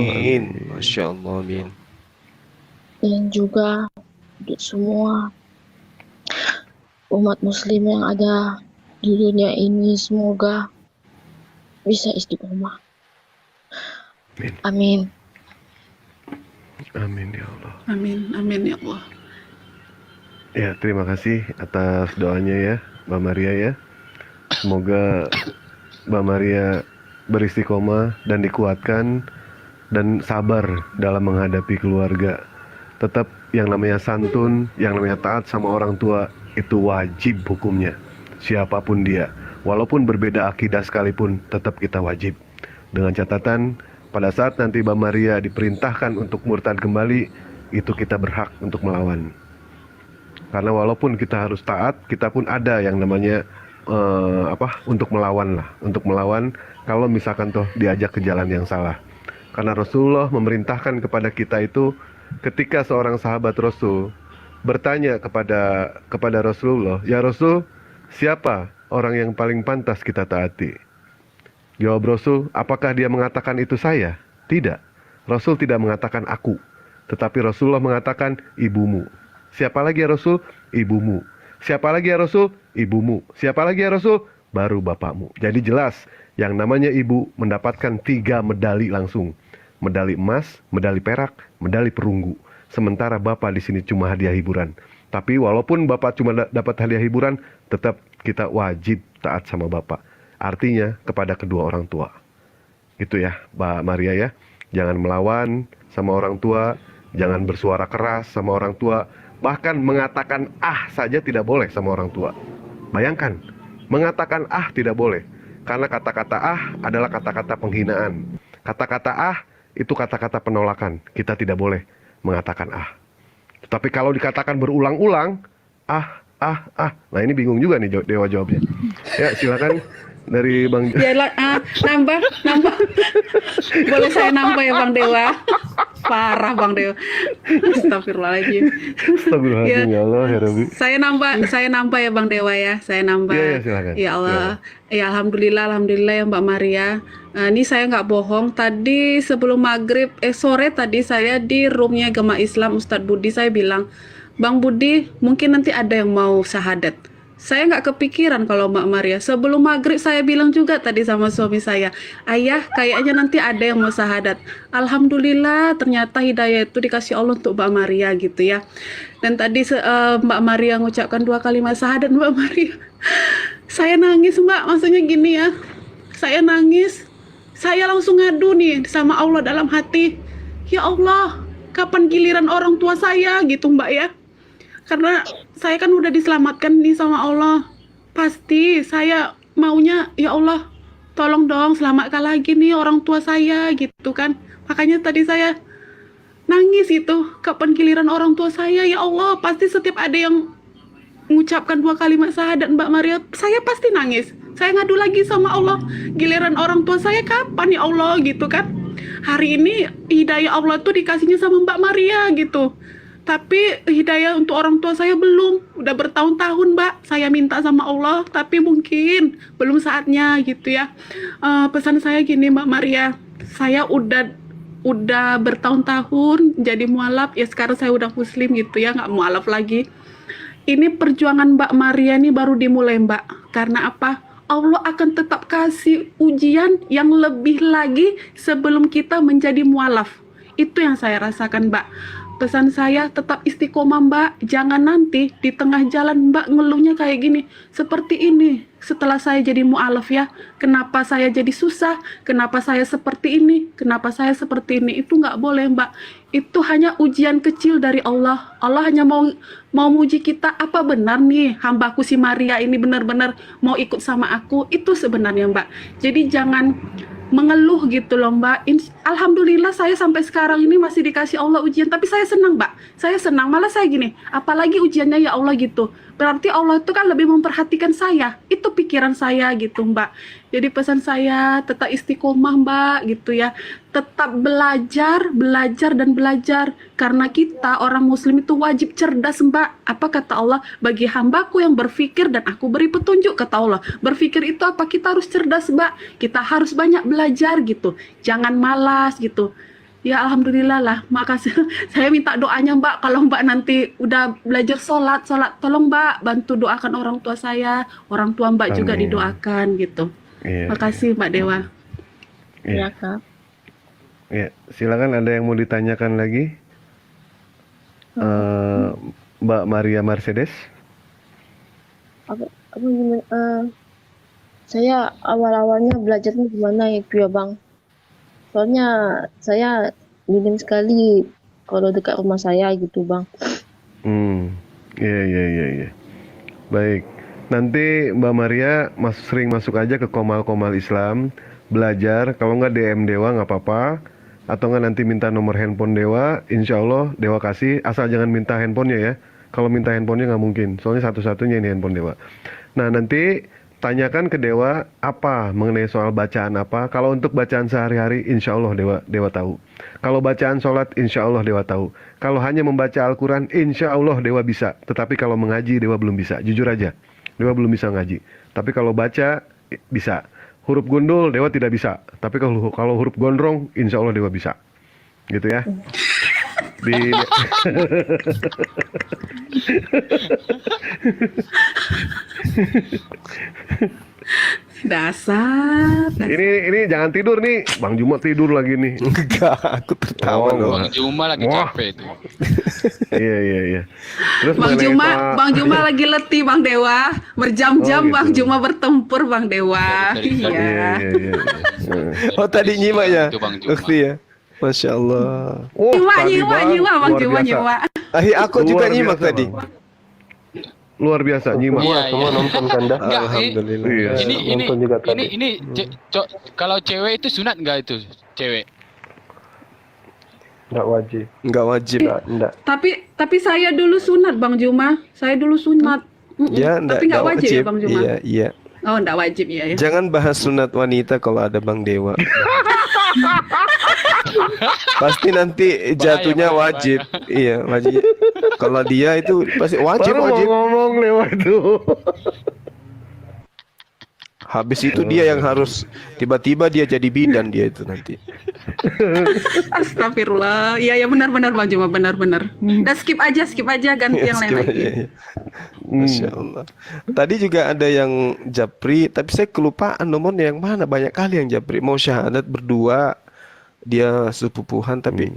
Speaker 2: Amin.
Speaker 3: Masya Allah, amin.
Speaker 1: Dan juga untuk semua umat muslim yang ada di dunia ini, semoga bisa istiqomah.
Speaker 2: Amin.
Speaker 1: Amin.
Speaker 2: Amin ya Allah.
Speaker 6: Amin ya Allah.
Speaker 2: Ya, terima kasih atas doanya ya, Mbak Maria ya. Semoga Mbak Maria beristiqomah dan dikuatkan dan sabar dalam menghadapi keluarga. Tetap yang namanya santun, yang namanya taat sama orang tua itu wajib hukumnya. Siapapun dia, walaupun berbeda akidah sekalipun, tetap kita wajib. Dengan catatan, pada saat nanti Mbak Maria diperintahkan untuk murtad kembali, itu kita berhak untuk melawan. Karena walaupun kita harus taat, kita pun ada yang namanya untuk melawan lah, untuk melawan kalau misalkan toh diajak ke jalan yang salah. Karena Rasulullah memerintahkan kepada kita itu, ketika seorang sahabat Rasul bertanya kepada Rasulullah, "Ya Rasul, siapa orang yang paling pantas kita taati?" Jawab Rasul, "Apakah dia mengatakan itu saya?" Tidak. Rasul tidak mengatakan aku, tetapi Rasulullah mengatakan ibumu. Siapa lagi ya Rasul? Ibumu. Siapa lagi ya Rasul? Ibumu. Siapa lagi ya Rasul? Baru bapakmu. Jadi jelas, yang namanya ibu mendapatkan 3 medali langsung. Medali emas, medali perak, medali perunggu. Sementara bapak di sini cuma hadiah hiburan. Tapi walaupun bapak cuma dapat hadiah hiburan, tetap kita wajib taat sama bapak. Artinya kepada kedua orang tua. Itu ya, Mbak Maria ya. Jangan melawan sama orang tua, jangan bersuara keras sama orang tua, bahkan mengatakan ah saja tidak boleh sama orang tua. Bayangkan, mengatakan ah tidak boleh, karena kata-kata ah adalah kata-kata penghinaan. Kata-kata ah itu kata-kata penolakan, kita tidak boleh mengatakan ah. Tapi kalau dikatakan berulang-ulang, nah ini bingung juga nih Dewa jawabnya. Ya silakan dari Bang.
Speaker 6: Ya nambah. Boleh saya nambah ya Bang Dewa? Parah Bang Dewa. Astagfirullahaladzim.
Speaker 2: Astagfirullahaladzim, ya Allah, ya Rabbi.
Speaker 6: Saya nambah ya Bang Dewa ya. Saya nambah.
Speaker 2: Iya, silakan.
Speaker 6: Ya Allah.
Speaker 2: Silakan.
Speaker 6: Ya alhamdulillah ya Mbak Maria. Ini saya nggak bohong. Tadi sebelum maghrib, sore tadi saya di roomnya Gema Islam Ustadz Budi, saya bilang, Bang Budi, mungkin nanti ada yang mau syahadat. Saya nggak kepikiran kalau Mbak Maria. Sebelum maghrib saya bilang juga tadi sama suami saya, ayah kayaknya nanti ada yang mau syahadat. Alhamdulillah ternyata hidayah itu dikasih Allah untuk Mbak Maria gitu ya. Dan tadi Mbak Maria mengucapkan 2 kalimat syahadat Mbak Maria. Saya nangis Mbak, maksudnya gini ya. Saya nangis. Saya langsung ngadu nih sama Allah dalam hati. Ya Allah, kapan giliran orang tua saya gitu Mbak ya. Karena saya kan udah diselamatkan nih sama Allah. Pasti saya maunya, ya Allah, tolong dong selamatkan lagi nih orang tua saya gitu kan. Makanya tadi saya nangis itu. Kapan giliran orang tua saya, ya Allah. Pasti setiap ada yang mengucapkan 2 kalimat syahadat Mbak Maria, saya pasti nangis. Saya ngadu lagi sama Allah. Giliran orang tua saya kapan ya Allah gitu kan. Hari ini hidayah Allah tuh dikasihnya sama Mbak Maria gitu. Tapi hidayah untuk orang tua saya belum. Udah bertahun-tahun Mbak saya minta sama Allah, tapi mungkin belum saatnya gitu ya. Pesan saya gini Mbak Maria, saya udah bertahun-tahun jadi mualaf, ya sekarang saya udah muslim gitu ya, nggak mualaf lagi. Ini perjuangan Mbak Maria ini baru dimulai Mbak. Karena apa? Allah akan tetap kasih ujian yang lebih lagi sebelum kita menjadi mualaf. Itu yang saya rasakan Mbak. Pesan saya tetap istiqomah Mbak, jangan nanti di tengah jalan Mbak ngeluhnya kayak gini, seperti ini. Setelah saya jadi mu'alaf ya, kenapa saya jadi susah, kenapa saya seperti ini, kenapa saya seperti ini, itu nggak boleh Mbak. Itu hanya ujian kecil dari Allah. Allah hanya mau menguji kita, apa benar nih hambaku si Maria ini benar-benar mau ikut sama aku, itu sebenarnya Mbak. Jadi jangan mengeluh gitu loh Mbak. Alhamdulillah saya sampai sekarang ini masih dikasih Allah ujian, tapi saya senang Mbak. Saya senang, malah saya gini, apalagi ujiannya ya Allah gitu. Berarti Allah itu kan lebih memperhatikan saya. Itu pikiran saya gitu Mbak. Jadi pesan saya tetap istiqomah Mbak gitu ya. Tetap belajar dan belajar. Karena kita orang muslim itu wajib cerdas Mbak. Apa kata Allah? Bagi hambaku yang berpikir dan aku beri petunjuk, kata Allah. Berpikir itu apa? Kita harus cerdas Mbak. Kita harus banyak belajar gitu. Jangan malas gitu. Ya alhamdulillah lah, makasih. Saya minta doanya Mbak, kalau Mbak nanti udah belajar sholat, tolong Mbak bantu doakan orang tua saya, orang tua Mbak juga
Speaker 2: Amin.
Speaker 6: didoakan gitu.
Speaker 2: Iya,
Speaker 6: Makasih Mbak Dewa.
Speaker 2: iya.
Speaker 1: Ya Kak.
Speaker 2: Iya, silakan ada yang mau ditanyakan lagi? Mbak Maria Mercedes.
Speaker 1: Apa gimana? Saya awal-awalnya belajarnya gimana itu ya Bang? Soalnya saya minim sekali kalau dekat rumah saya gitu Bang.
Speaker 2: Iya. Baik. Nanti Mbak Maria sering masuk aja ke Komal-Komal Islam, belajar. Kalau nggak DM Dewa nggak apa-apa. Atau nggak nanti minta nomor handphone Dewa, insya Allah Dewa kasih. Asal jangan minta handphonenya ya. Kalau minta handphonenya nggak mungkin. Soalnya satu-satunya ini handphone Dewa. Nah nanti tanyakan ke Dewa apa mengenai soal bacaan apa. Kalau untuk bacaan sehari-hari, insya Allah Dewa tahu. Kalau bacaan sholat, insya Allah Dewa tahu. Kalau hanya membaca Al-Quran, insya Allah Dewa bisa. Tetapi kalau mengaji, Dewa belum bisa. Jujur aja, Dewa belum bisa ngaji. Tapi kalau baca, bisa. Huruf gundul, Dewa tidak bisa. Tapi kalau huruf gondrong, insya Allah Dewa bisa. Gitu ya.
Speaker 6: Dasar.
Speaker 2: Ini jangan tidur nih, Bang Juma tidur lagi nih.
Speaker 3: Enggak, aku tertawa loh.
Speaker 5: Bang Juma lagi
Speaker 2: Wah.
Speaker 5: capek itu.
Speaker 2: Iya. Terus
Speaker 6: Bang
Speaker 2: mengenai
Speaker 6: Juma,
Speaker 2: soal-
Speaker 6: Bang Juma lagi letih Bang Dewa. Berjam-jam
Speaker 2: Oh, gitu.
Speaker 6: Bang Juma bertempur Bang Dewa.
Speaker 5: Dari tadi.
Speaker 6: Iya.
Speaker 2: Iya.
Speaker 3: Oh tadi nyimak ya,
Speaker 5: Itu Bang Juma.
Speaker 3: Ukti ya. Masya Allah.
Speaker 2: Oh, tadi Bang,
Speaker 6: nyimak, Bang
Speaker 2: luar
Speaker 6: Juma,
Speaker 2: biasa.
Speaker 6: nyimak.
Speaker 3: Aku juga
Speaker 2: Luar
Speaker 3: nyimak
Speaker 2: biasa,
Speaker 3: tadi.
Speaker 2: Bang. Luar biasa nyimak.
Speaker 5: Iya,
Speaker 4: Semua
Speaker 5: iya.
Speaker 4: nonton kan dah.
Speaker 5: Enggak,
Speaker 3: Alhamdulillah.
Speaker 2: Iya.
Speaker 5: ini
Speaker 4: Nonton juga tadi.
Speaker 5: kalau cewek itu sunat nggak itu cewek?
Speaker 4: Nggak wajib.
Speaker 3: Nggak wajib.
Speaker 4: Nggak.
Speaker 6: Tapi saya dulu sunat Bang Juma. Saya dulu sunat.
Speaker 3: Ya,
Speaker 6: Tapi nggak wajib ya Bang Juma.
Speaker 3: Iya, iya.
Speaker 6: Oh, nggak wajib ya.
Speaker 3: Jangan bahas sunat wanita kalau ada Bang Dewa. Pasti nanti jatuhnya
Speaker 5: bahaya,
Speaker 3: wajib. Iya, wajib. Kalau dia itu pasti wajib,
Speaker 2: Baru mau
Speaker 3: wajib.
Speaker 2: ngomong lewat itu.
Speaker 3: Habis itu dia yang harus tiba-tiba dia jadi bidan dia itu nanti.
Speaker 6: Astagfirullah. Iya, ya benar-benar Bang Juma, benar-benar. Udah skip aja ganti yang lain lagi.
Speaker 3: Iya, iya. Masya Allah. Tadi juga ada yang japri, tapi saya kelupaan nomornya yang mana. Banyak kali yang japri. Mau syahadat berdua, dia sepupuhan, tapi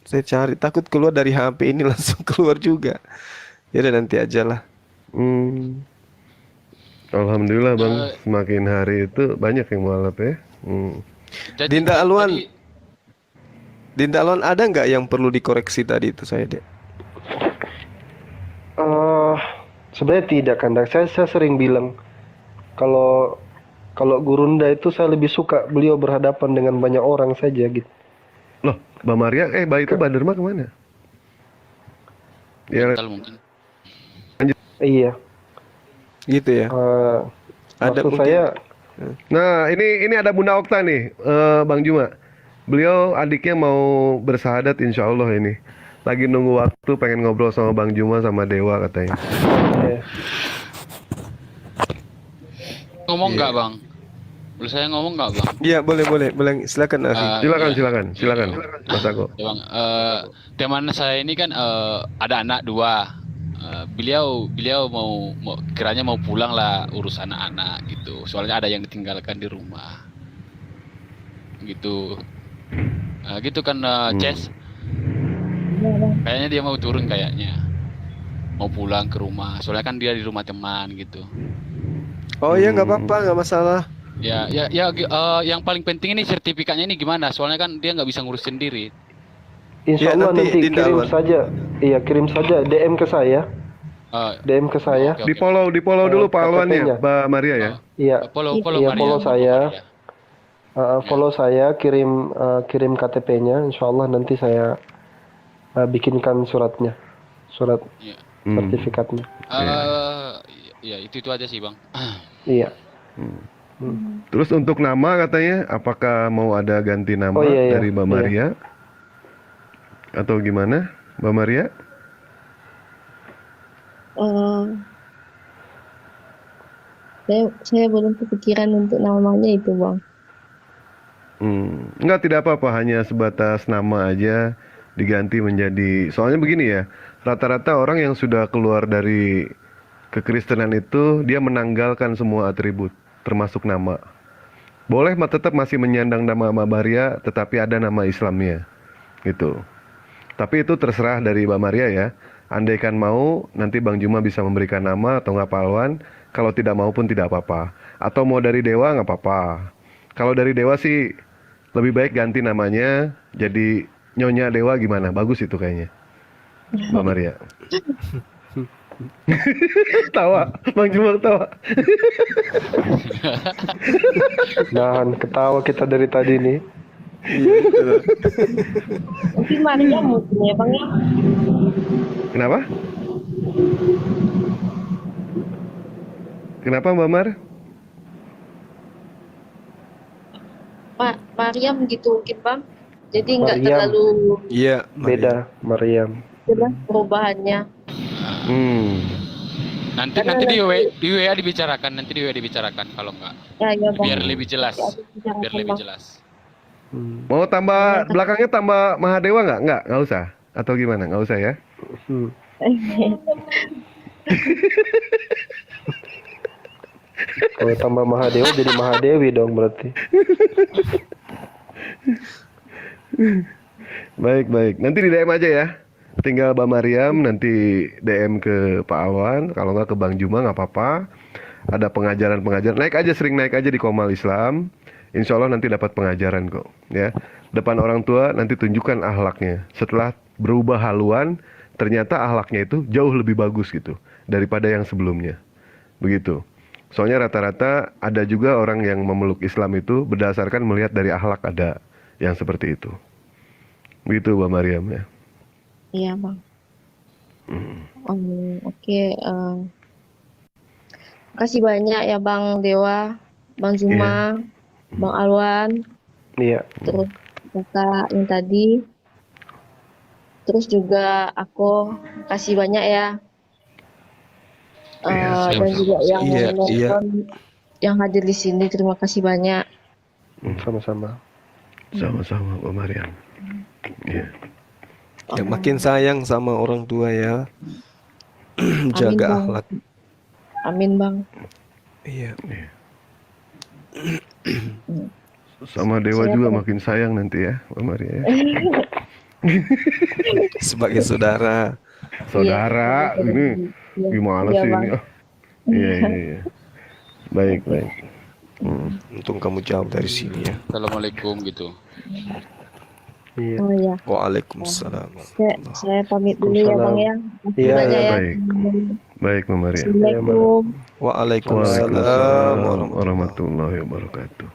Speaker 3: saya cari. Takut keluar dari HP ini langsung keluar juga. Ya udah nanti aja lah.
Speaker 2: Hmm. Alhamdulillah Bang, semakin hari itu banyak yang mualaf ya.
Speaker 5: Jadi-
Speaker 3: Dinda Alwan.
Speaker 5: jadi-
Speaker 3: Dinda Alwan, ada nggak yang perlu dikoreksi tadi itu saya, Dek?
Speaker 4: Sebenarnya tidak kan, Dak. Saya sering bilang kalau Gurunda itu saya lebih suka beliau berhadapan dengan banyak orang saja gitu.
Speaker 2: Loh, Mbak Maria, itu Mbak Derma kemana? Ya,
Speaker 5: mental mungkin.
Speaker 4: Iya.
Speaker 3: Gitu ya. Ada
Speaker 4: Maksud
Speaker 3: mungkin.
Speaker 4: saya
Speaker 2: nah ini ada Bunda Okta nih, Bang Juma. Beliau adiknya mau bersahadat insya Allah ini. Lagi nunggu waktu pengen ngobrol sama Bang Juma sama Dewa katanya.
Speaker 5: Ngomong nggak Bang? Boleh saya ngomong nggak Bang?
Speaker 3: Iya, boleh. Silakan Afi.
Speaker 2: Silakan, Mas Ako.
Speaker 5: Ya, Bang, teman saya ini kan ada anak dua. Beliau mau kiranya mau pulang lah urus anak-anak gitu. Soalnya ada yang ditinggalkan di rumah. Gitu. Gitu kan Ces. Kayaknya dia mau turun kayaknya. Mau pulang ke rumah. Soalnya kan dia di rumah teman gitu.
Speaker 3: Oh iya, nggak apa-apa, nggak masalah.
Speaker 5: Ya, yang paling penting ini sertifikatnya ini gimana? Soalnya kan dia nggak bisa ngurus sendiri.
Speaker 4: insya
Speaker 3: Ya,
Speaker 4: Allah
Speaker 3: nanti
Speaker 4: nanti
Speaker 3: Dinda
Speaker 4: kirim
Speaker 3: Alwan.
Speaker 4: saja. Iya, kirim saja DM ke saya. DM ke saya.
Speaker 5: Oke,
Speaker 2: Di follow dulu Pak Alwan ya,
Speaker 4: KTP-nya.
Speaker 2: Mbak Maria ya.
Speaker 4: Iya.
Speaker 5: Follow
Speaker 4: Iya,
Speaker 5: Maria.
Speaker 4: follow saya.
Speaker 5: Ya.
Speaker 4: Follow saya, kirim KTP-nya. Insya Allah nanti saya bikinkan suratnya, surat
Speaker 5: Iya.
Speaker 4: sertifikatnya.
Speaker 5: Ya itu aja sih Bang.
Speaker 4: Iya.
Speaker 2: Terus untuk nama katanya, apakah mau ada ganti nama
Speaker 4: Oh, iya, iya.
Speaker 2: dari Mbak
Speaker 4: Iya.
Speaker 2: Maria? Atau gimana, Mbak Maria?
Speaker 1: Saya belum kepikiran untuk namanya itu, Bang.
Speaker 2: Enggak, tidak apa-apa, hanya sebatas nama aja diganti menjadi. Soalnya begini ya, rata-rata orang yang sudah keluar dari kekristenan itu dia menanggalkan semua atribut, termasuk nama. Boleh tetap masih menyandang nama Mbak Maria, tetapi ada nama Islamnya, gitu. Tapi itu terserah dari Mbak Maria ya. Andaikan mau, nanti Bang Juma bisa memberikan nama atau nggak Pak Alwan. Kalau tidak mau pun tidak apa-apa. Atau mau dari Dewa nggak apa-apa. Kalau dari Dewa sih lebih baik ganti namanya jadi Nyonya Dewa gimana? Bagus itu kayaknya, Mbak Maria. Tawa, Bang Juma tawa.
Speaker 4: Nahan ketawa kita dari tadi nih.
Speaker 1: Nanti Maria mungkin ya, Bang ya.
Speaker 2: Kenapa? Kenapa Mbak Mar?
Speaker 1: Mariam gitu mungkin, Bang. Jadi nggak
Speaker 4: Mariam.
Speaker 1: terlalu
Speaker 3: Iya,
Speaker 4: Beda, Maryam.
Speaker 1: jelas perubahannya.
Speaker 5: Nanti di WA dibicarakan, kalau nggak
Speaker 1: Ya, Bang.
Speaker 5: biar lebih jelas.
Speaker 1: Nanti aku bicarakan,
Speaker 5: Biar lebih
Speaker 1: Bang.
Speaker 5: jelas.
Speaker 2: Mau tambah belakangnya tambah Mahadewa nggak? Nggak usah. Atau gimana? Nggak usah ya?
Speaker 4: Hmm. Kalau tambah Mahadewa jadi Mahadewi dong berarti.
Speaker 2: Baik. Nanti di DM aja ya. Tinggal Mbak Mariam nanti DM ke Pak Alwan. Kalau nggak ke Bang Juma nggak apa-apa. Ada pengajaran. Sering naik aja di Komal Islam. Insya Allah nanti dapat pengajaran kok. Ya. depan orang tua, nanti tunjukkan akhlaknya. Setelah berubah haluan, ternyata akhlaknya itu jauh lebih bagus gitu daripada yang sebelumnya. Begitu. Soalnya rata-rata ada juga orang yang memeluk Islam itu berdasarkan melihat dari akhlak, ada yang seperti itu. Begitu Mbak Mariam ya.
Speaker 1: Iya bang. Oke. Makasih banyak ya Bang Dewa, Bang Zuma, Bang Alwan,
Speaker 4: Iya.
Speaker 1: terus kakak yang tadi, terus juga aku kasih banyak ya.
Speaker 2: Iya,
Speaker 1: Dan juga yang
Speaker 3: Iya, iya.
Speaker 1: nonton, yang hadir di sini, terima kasih banyak.
Speaker 4: Sama-sama.
Speaker 2: Sama-sama Mbak Mariam. Iya.
Speaker 3: Ya, makin sayang sama orang tua ya.
Speaker 1: Amin
Speaker 3: Jaga
Speaker 1: Bang.
Speaker 3: akhlak.
Speaker 1: Amin Bang.
Speaker 3: Iya.
Speaker 2: Sama Dewa
Speaker 1: Saya
Speaker 2: juga
Speaker 1: pernah-
Speaker 2: makin sayang nanti ya Mbak Maria ya.
Speaker 3: Sebagai saudara.
Speaker 2: Saudara,
Speaker 1: Iya,
Speaker 2: ini
Speaker 1: iya,
Speaker 2: gimana
Speaker 1: iya,
Speaker 2: sih
Speaker 1: Bang.
Speaker 2: ini? Ah, iya, iya, iya. Baik, baik.
Speaker 3: Untung kamu jauh dari sini ya.
Speaker 5: Assalamualaikum gitu.
Speaker 4: Iya.
Speaker 1: Oh iya,
Speaker 3: Waalaikumsalam.
Speaker 1: saya pamit dulu ya Bang ya. Makasih
Speaker 4: Iya,
Speaker 1: banyak ya.
Speaker 2: baik. Baik Mbak Maria.
Speaker 1: Assalamualaikum.
Speaker 3: Waalaikumsalam
Speaker 2: Waalaikumsalam
Speaker 3: warahmatullahi
Speaker 2: warahmatullahi wabarakatuh.